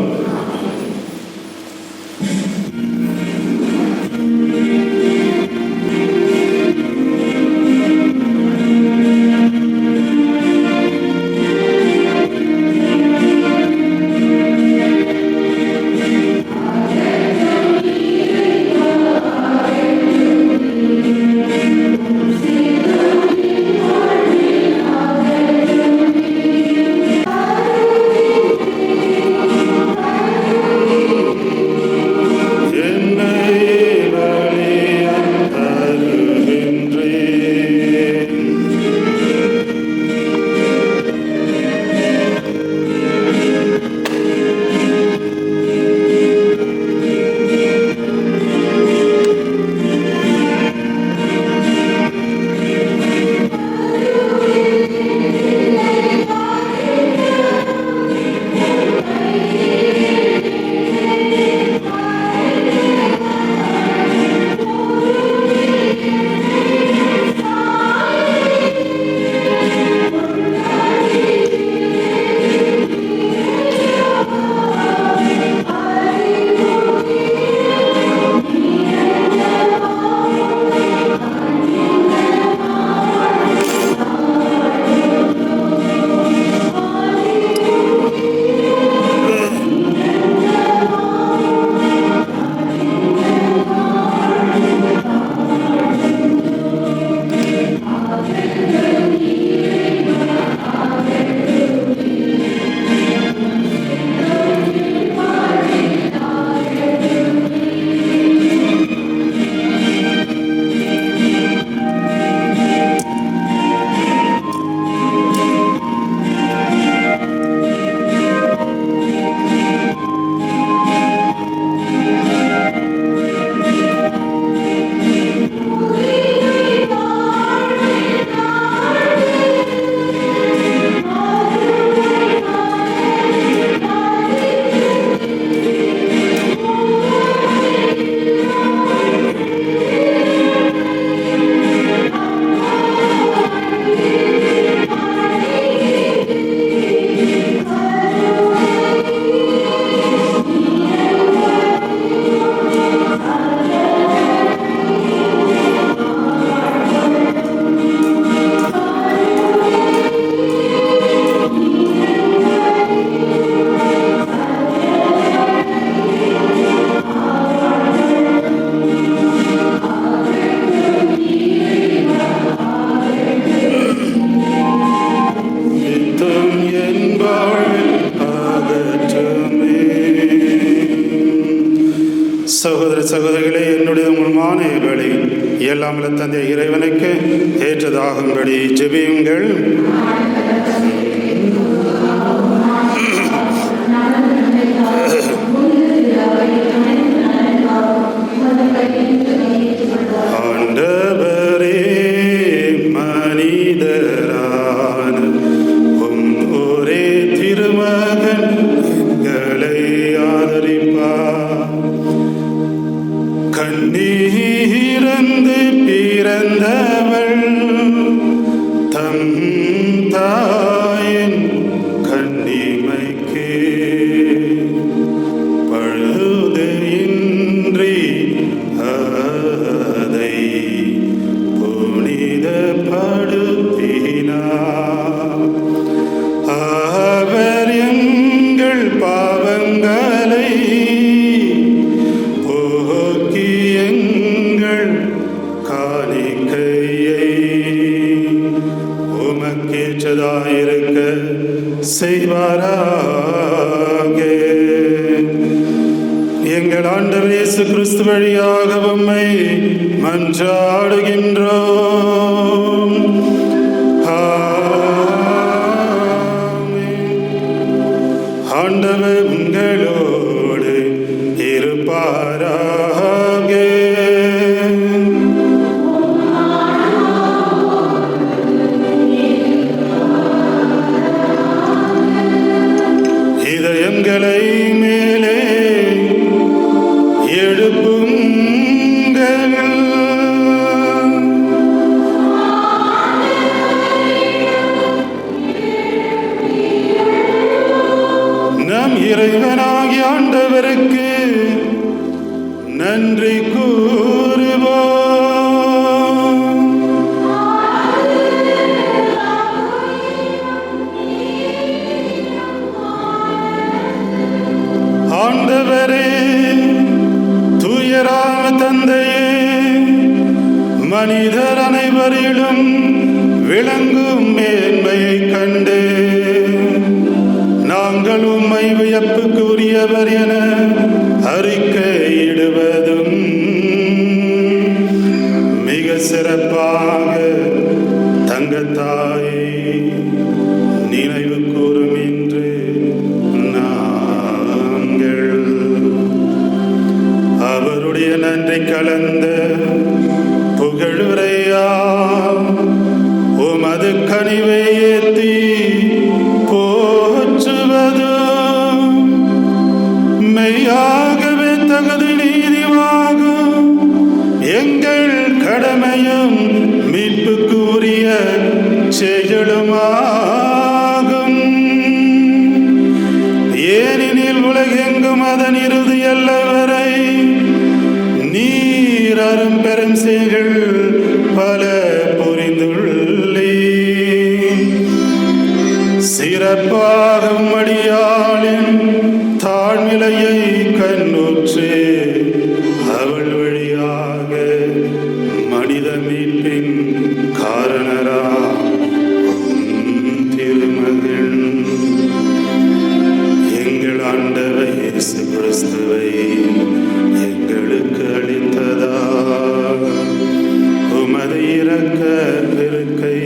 சகோதரிகளே, என்னுடைய முழுமான வேலை எல்லாம் தந்தை இறைவனுக்கு ஏற்றதாகும்படி ஜெபியுங்கள். ஆண்டவரே, மனிதரான ஒரே திருமகன் எங்களை ஆதரிப்பார். கண்ணீரந்து பிறந்தவள் தம் தாயின் கண்ணிமைக்கு பழுதையின்றி அதை புனிதப்படுத்தினார். எங்கள் ஆண்டவர் இயேசு கிறிஸ்து வழியாக உம்மை மன்றாடுகின்றோம். ஆமென். ஆண்டவர் உங்களோடு இருப்பாராக. இதயங்களை மேலே எழுப்புங்கள். நம் இறைவனாகிய ஆண்டவருக்கு நன்றி கூறுவோம். ஆண்டவரே, தூயரான தந்தையே, மனிதர் அனைவரிலும் விளங்கும் மேன்மையை கண்டு நாங்கள் உம்மை வியப்புக்கு உரியவர் என அறிக்கையிடுவதும் மிக சிறப்பாக தங்கத்தாயை நினைவு கூறும் என்று நாங்கள் அவருடைய நன்றி கலந்த புகழுரையா உமது கனிவை ஏத்தி போற்றுவதும் மெய்யாகவே தகுதி நீதிவாகும் எங்கள் கடமையும் மீட்புக்கு உரிய செயலுமாகும். ஏனெனில் உலகெங்கும் அதன் இறுதி அல்லவரை நீர் அரும் பெரும் செயல்கள் பல புரிந்துள்ளே. சிறப்பாக மடியாளின் தாழ்நிலையை கண்ணுற்று அவள் வழியாக மனித மீட்பின் காரணரா திருமகன் எங்கள் ஆண்டவர் இயேசு கிறிஸ்துவை எங்களுக்கு அளித்ததா உமது இரக்க பெருக்கை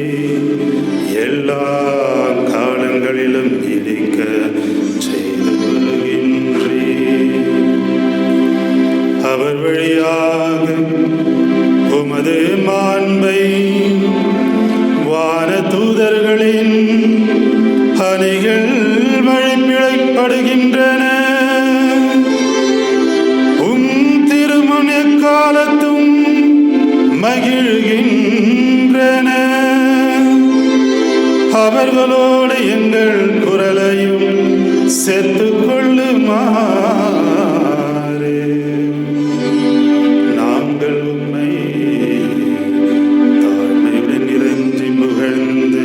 எல்லா காலங்களிலும் நீடிக்க செய்து வருகின்றீர். அவர் வழியாக உமது மாண்பை வான தூதர்களின் அணிகள் வழிபிழைப்படுகின்றன. உம் திருமுன் எக்காலத்தும் மகிழ்கின்றன. அவர்களோடு எங்கள் குரலையும் சேர்த்துக் கொள்ளுமாறு நாங்கள் உம்மை தாழ்மையுடன் இறைஞ்சி புகழ்ந்து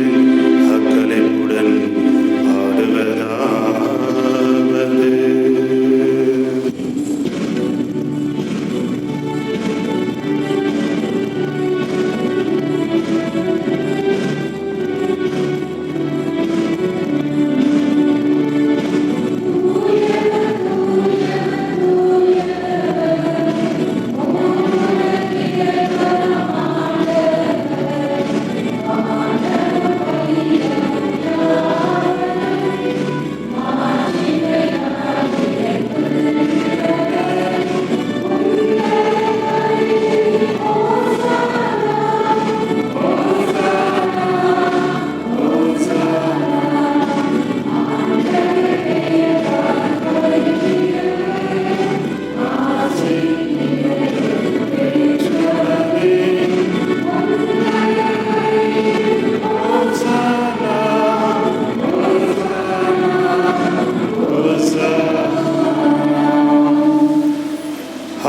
அக்கலைப்புடன் ஆடுவதாவது.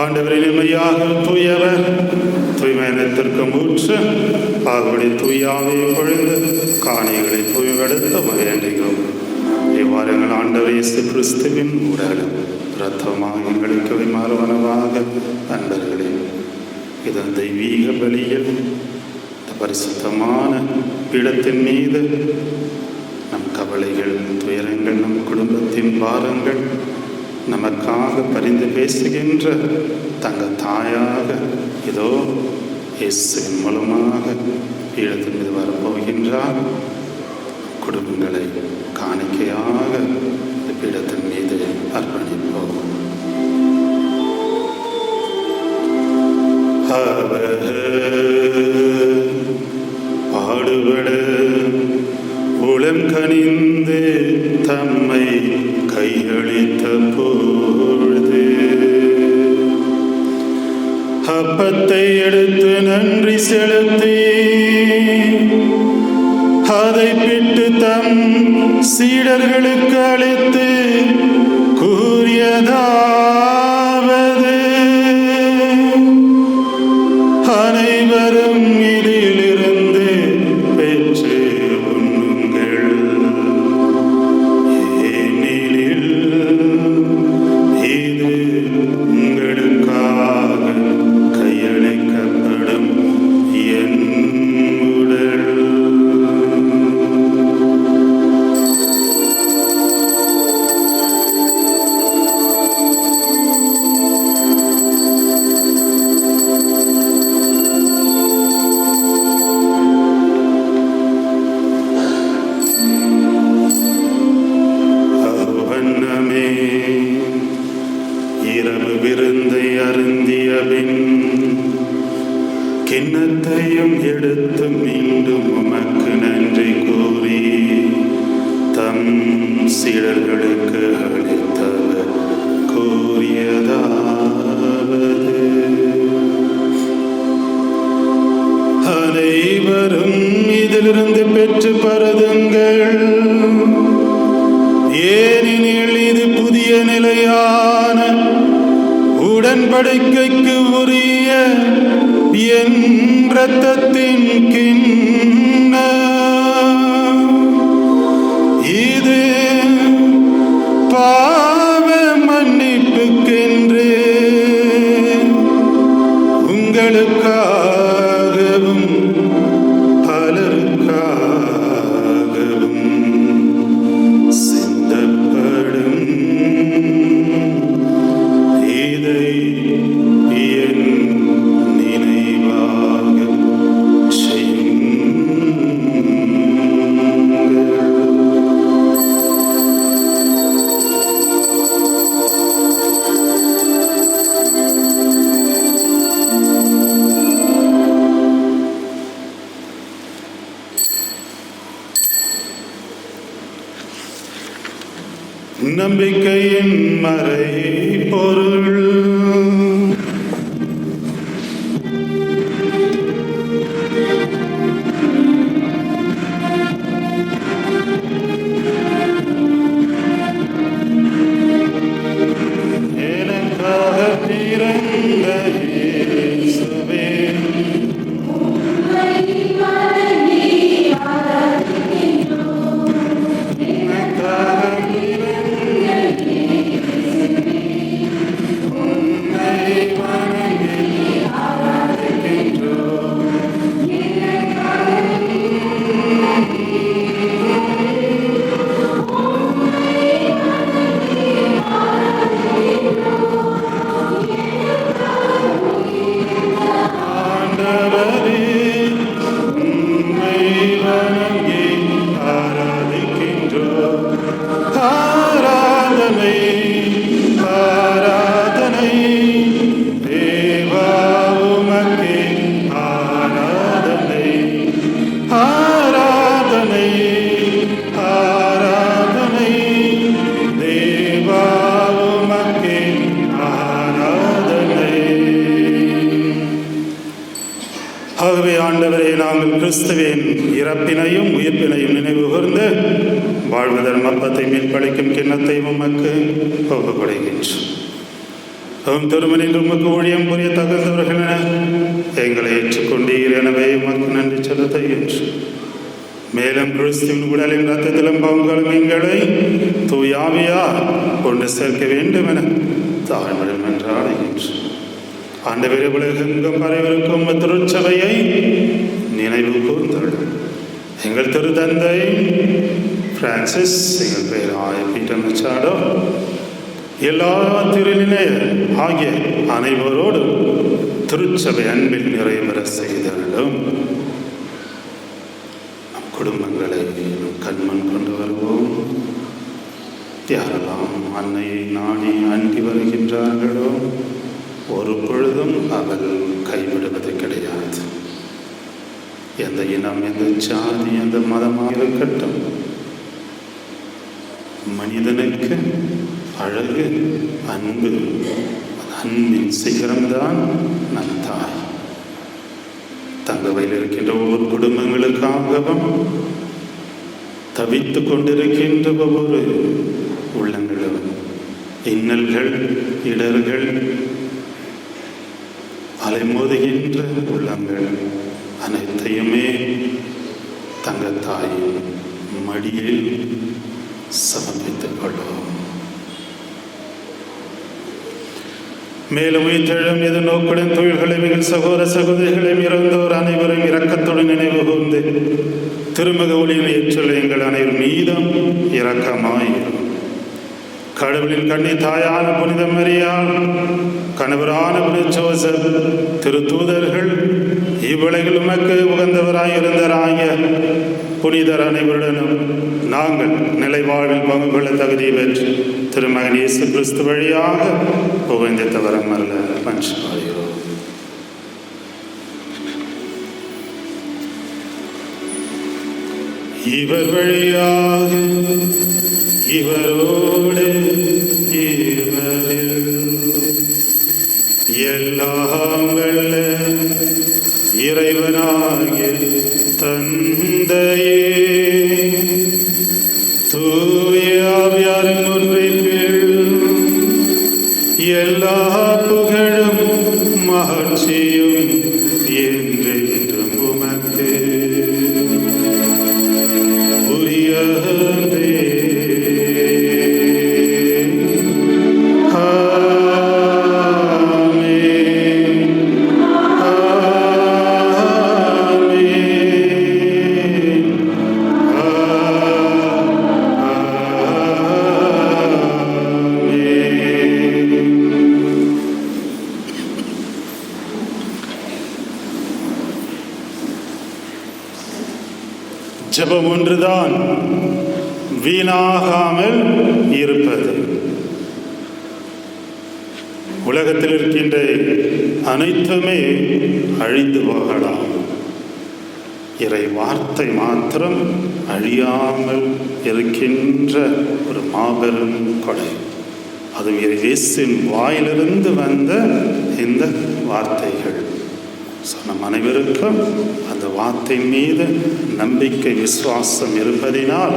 ஆண்டவரை நிலைமையாக தூயவர் தூய்மையினத்திற்கு மூச்சு அவருடைய தூயாவை பொழுது காணிகளை தூய்வெடுத்த வேண்டுகிறோம். இவ்வாறு எங்கள் ஆண்டவர் இயேசு கிறிஸ்துவின் உடலும் இரத்தமாக எங்களுக்கு மாறுவனவாக அன்பர்களே, இதன் தெய்வீக பலியில் பரிசுத்தமான பீடத்தின் மீது நம் கவலைகள், துயரங்கள், நம் குடும்பத்தின் பாரங்கள், நமக்காக பரிந்து பேசுகின்ற தங்கள் தாயாக இதோ இயேசுவின் மூலமாக பீடத்தின் மீது வரப்போகின்றார். குடும்பங்களை காணிக்கையாக இந்த பீடத்தின் மீது அர்ப்பணிப்போம். பாடுபட உளம் கனிந்து தம்மை கையளித்த பொழுது அப்பத்தை எடுத்து நன்றி செலுத்தி அதை பிட்டு தம் சீடர்களுக்கு அளித்து கூறியதாவது, அனைவரும் இதிலிருந்து பெற்று உண்ணுங்கள். ஏனெனில் இது உங்களுக்காக கையளிக்கப்படும் என் உடல். இரவு விருந்தை அருந்திய பின் கிண்ணத்தையும் எடுத்து மீண்டும் உமக்கு நன்றி கூறி தம் சீடர்களுக்கு அளித்தவர் கூறியதாவது, அனைவரும் இதிலிருந்து பெற்று பருதுங்கள். ஏனெனில் இது புதிய நிலையான உடன்படிக்கைக்கு உரிய என் இரத்தத்தின் கிண்ணம். இது பாவ மன்னிப்புக்கென்று உங்களுக்காகவும் பலருக்காகவும் சிந்தப்படும். இதை என் நினைவாக செய்யுங்கள். நம்பிக்கையின் மறை பொருள். எனக்காக பிறந்த இயேசுவே, ஆகவே ஆண்டவரே, நாங்கள் கிறிஸ்துவின் இறப்பினையும் உயிர்ப்பினையும் நினைவு கூர்ந்து வாழ்வதன் அப்பத்தை மீன்பளிக்கும் கிண்ணத்தை உமக்கு ஒப்புக்கொடுக்கின்றோம். திருமணின் உமக்கு ஊழியம் புரிய தகுந்தவர்கள் என எங்களை ஏற்றுக்கொண்டீர். எனவே உமக்கு நன்றி செலுத்துகின்றோம். மேலும் கிறிஸ்துவின் உடலின் ரத்தத்திலும் பங்குகளும் எங்களை தூயாவியா கொண்டு சேர்க்க வேண்டும் என தாழ்மையுடன் மன்றாடுகின்றோம். ஆண்டவரே, உலகெங்கும் பரவிருக்கும் திருச்சபையை நினைவு கூர்ந்தருளும். எங்கள் திருத்தந்தை பிரான்சிஸ், எங்கள் பேராய பீட்டர் மச்சாடோ, எல்லா திருநிலை ஆகிய அனைவரோடும் திருச்சபை அன்பில் நிறைவேற செய்தருளும். நம் குடும்பங்களை கண்மண் கொண்டு வருவோம். யாரெல்லாம் அன்னையை நாடி அண்டி வருகின்றார்களோ ஒரு பொழுதும் அவள் கைவிடுவது கிடையாது. எந்த இனம், எந்த ஜாதி, எந்த மதமாக இருக்கட்டும், மனிதனுக்கு அழகு அன்பு. அன்பின் சிகரம்தான் நம் தாய். தங்கவையில் இருக்கின்ற ஒவ்வொரு குடும்பங்களுக்காகவும் தவித்து கொண்டிருக்கின்ற ஒவ்வொரு உள்ளங்களும் இன்னல்கள், இடர்கள், அலைமோதுகின்ற உள்ளங்கள் அனைத்தையுமே தங்கத்தாயின் மடியில் சமர்ப்பித்துக் கொள்வோம். மேலும் உயிர்த்தெழும் எது நோக்குடன் தொழில்களை மிக சகோதர சகோதரிகளையும் இறந்தோர் அனைவரும் இரக்கத்துடன் நினைவு கூர்ந்து திருமுக ஒளியினை ஏற்றுள்ள எங்கள் அனைவரும் மீதும் இரக்கமாயிரும். கடவுளின் கண்ணி தாயான புனித மரியாள், கணவரான புனித ஜோசப், திருத்தூதர்கள், இவ்வுலகில் உமக்கு உகந்தவராயிருந்தராய புனிதர் அனைவருடனும் நாங்கள் நிலை வாழ்வில் பங்கு கொள்ள தகுதி பெற்று திருமகன் இயேசு கிறிஸ்து வழியாக புகழ்ந்து தவறம் அல்ல பஞ்சுபாடுகிறோம். இவர் வழியாக இவரோடு இவரில் எல்லாம் வல்ல இறைவனாகிய தந்தையே, தூய ஆவியாரின் ஒன்றிப்பில் எல்லா புகழும் மகிழ்ச்சியும் என்றென்றும் உமக்கு உரியதே. ஜெபம் ஒன்றுதான் வீணாகாமல் இருப்பது. உலகத்தில் இருக்கின்ற அனைத்துமே அழிந்து போகலாம், இறை வார்த்தை மாத்திரம் அழியாமல் இருக்கின்ற ஒரு மாபெரும் கொடை. அது இயேசுவின் வாயிலிருந்து வந்த இந்த வார்த்தைகள். நம் அனைவருக்கும் அந்த வார்த்தை மீது நம்பிக்கை, விசுவாசம் இருப்பதினால்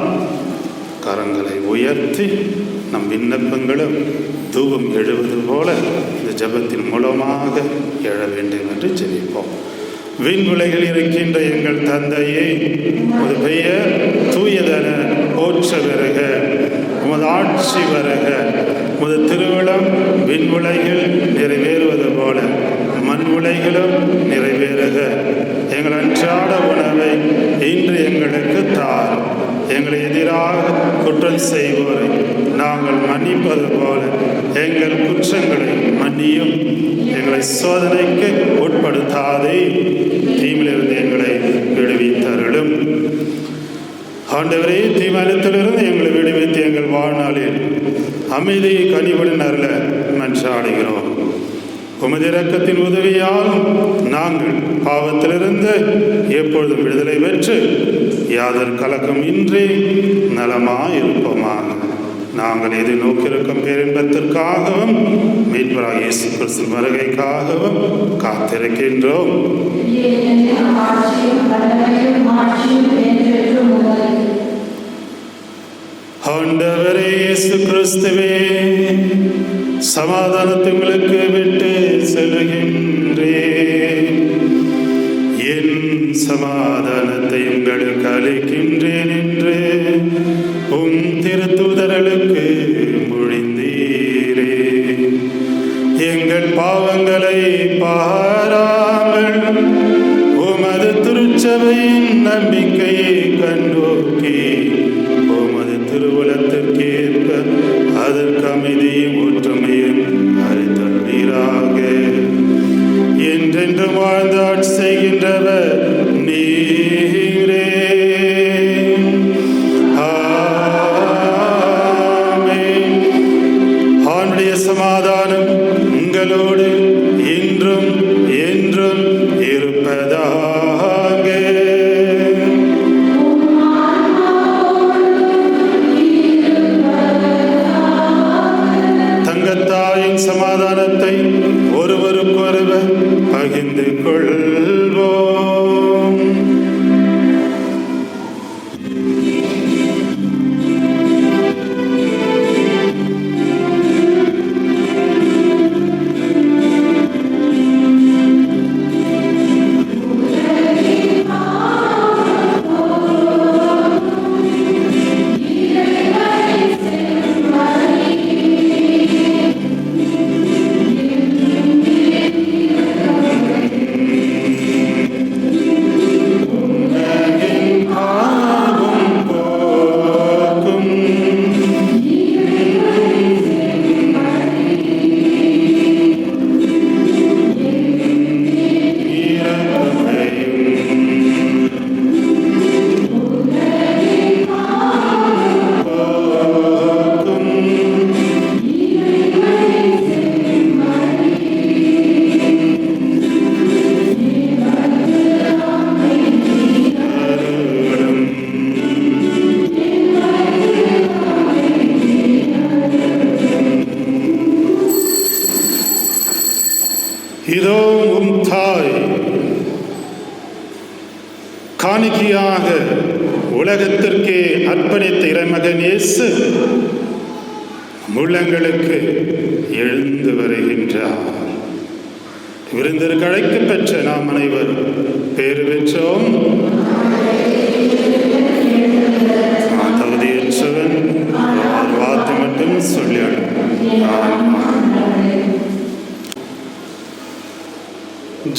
கரங்களை உயர்த்தி நம் விண்ணப்பங்களும் தூபம் எழுவது போல இந்த ஜெபத்தின் மூலமாக எழ வேண்டும் என்று ஜெபிப்போம். விண்ணுலகில் இருக்கின்ற எங்கள் தந்தையே, உமது பெயர் தூயதென போற்ற பெறுக, உமது ஆட்சி வருக, உமது திருவிழம் விண்ணுலகில் நிறைவேறுவது போல மண் உலகிலும் நிறைவேறுக. எங்கள் அன்றாட உணவை இன்று எங்களுக்கு தார். எங்களை எதிராக குற்றம் செய்வோரை நாங்கள் மன்னிப்பது போல எங்கள் குற்றங்களை மன்னியும். எங்களை சோதனைக்கு உட்படுத்தாதே, தீமையிலிருந்து எங்களை விடுவித்தருளும். ஆண்டவரே, தீமையிலிருந்து எங்களை விடுவித்து எங்கள் வாழ்நாளில் அமைதியை கனிவுடன் அருள மன்றாடுகிறோம். உமது இரக்கத்தின் உதவியால் நாங்கள் பாவத்திலிருந்து எப்பொழுதும் விடுதலை பெற்று யாதொரு கலக்கம் இன்றி நலமாயிருப்போமாக. நாங்கள் எது நோக்கியிருக்கும் பேரின்பத்திற்காகவும் மீட்பராகிய இயேசு கிறிஸ்து வருகைக்காகவும் காத்திருக்கின்றோம். ஆண்டவரே இயேசு கிறிஸ்துவே, சமாதானத்தை உங்களுக்கு விட்டு செல்கின்றேன், என் சமாதானத்தை உங்களுக்கு அளிக்கின்றேன் என்று உம் திருத்தூதர்களுக்கு மொழிந்தீரே. எங்கள் பாவங்களை பாராமல் உமது திருச்சபையின் நம்பிக்கையை கண்டோக்கி உமது திருவுலத்திற்கேற்ப அதற்கு எங்களுக்கு அமைதியும் ஒற்றுமையும் அளித்தருளீராக. என்றென்று வாழ்ந்து ஆட்சி செய்கின்றவர் நீரே. ஆமென். ஆண்டுடைய சமாதானம் உங்களோடு இன்றும் என்றும் இருப்பதாக. தங்கத்தாயின் சமாதானத்தை ஒருவருக்கொருவர் பகிர்ந்து கொள்வோம். இதோ உம் தாய் காணிக்கையாக உலகத்திற்கே அர்ப்பணித்த இறைமகன் இயேசு உள்ளங்களுக்கு எழுந்து வருகின்றார். விருந்திற்கு அழைக்க பெற்ற நாம் அனைவரும் பேறு பெற்றோம். தகுதியற்றவன் வார்த்தை மட்டும் சொல்லியாள்.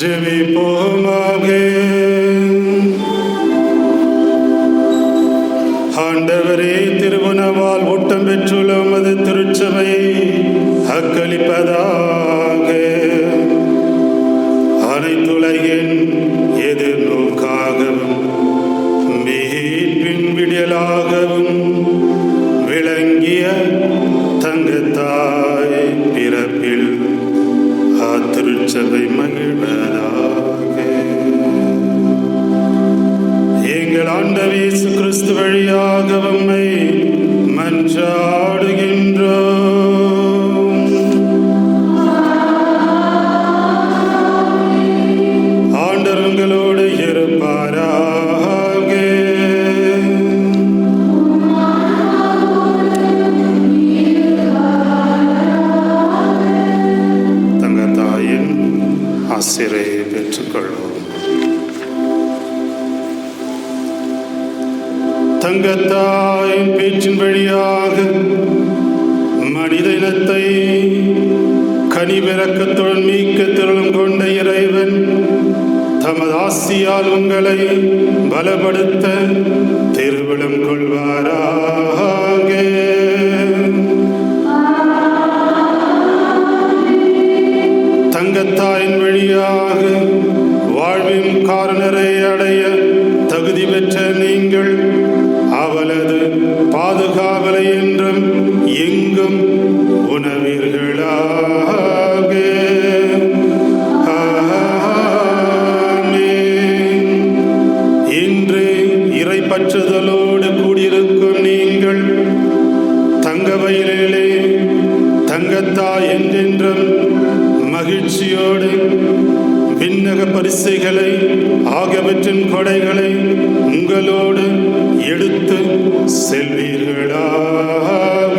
ஜெபிப்போமாக. ஆண்டவரே, திருவுணவால் ஊட்டம் பெற்றுள்ள உமது திருச்சபையை அக்களிப்பதாக. அனைத்துலகின் எதிர்நோக்காகவும் மீட்பின் விடியலாகவும் விளங்கிய தங்கத்தாய் பிறப்பில் திருச்சபை மகிழ்வதாக. எங்கள் ஆண்டவர் இயேசு கிறிஸ்து வழியாக உம்மை மன்றாடுகின்றோம். ஆண்டவர் உங்களோடு இருப்பாராக. ஆசிரை பெற்றுக்கொள்வோம். தங்கத்தாயின் பேச்சின் வழியாக மனித இனத்தை கனிவிரக்கத்துடன் மீட்க திரளும் கொண்ட இறைவன் தமது ஆசியால் உங்களை பலப்படுத்த திருவிழம் கொள்வாராக. தங்கத்தாயின் வழியாக வாழ்வின் காரணரை அடைய தகுதி பெற்ற நீங்கள் அவளது பாதுகாவலை என்றும் எங்கும் உணவீர்களாக. இன்று இறைப்பற்றுதலோடு கூடியிருக்கும் நீங்கள் தங்க வயலிலே தங்கத்தாய் என்றென்றும் மகிழ்ச்சியோடு விண்ணக பரிசைகளை ஆகியவற்றின் கொடைகளை உங்களோடு எடுத்து செல்வீர்களாக.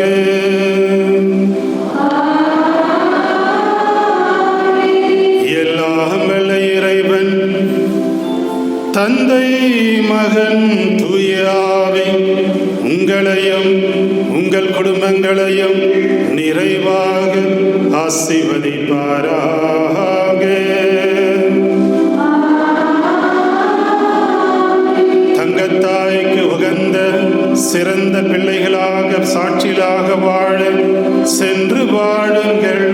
எல்லாம் வல்ல இறைவன் தந்தை மகன் தூய ஆவி உங்களையும் உங்கள் குடும்பங்களையும் நிறைவாக ஆசீர்வதிப்பாராக. தங்கத்தாய்க்கு உகந்த சிறந்த பிள்ளைகளாக சாட்சிகளாக வாழ சென்று வாழுங்கள்,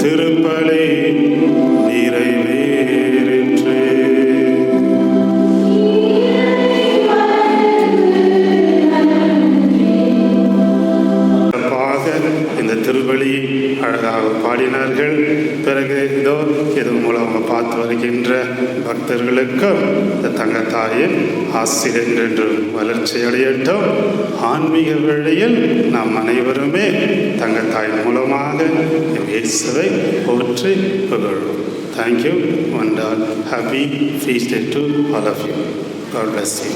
திருப்பலி நிறைவேறிற்று. இந்த திருவழி அழகாக பாடினார்கள். பிறகு இது மூலம் பார்த்து வருகின்ற பக்தர்களுக்கும் இந்த தங்கத்தாயின் ஆசிரியர் என்று வளர்ச்சி அடையட்டும். ஆன்மீக வழியில் நாம் அனைவருமே தங்கத்தாயின் மூலமாக இயேசுவை போற்றி புகழ்வோம். Thank you and happy feast day to all of you. God bless you.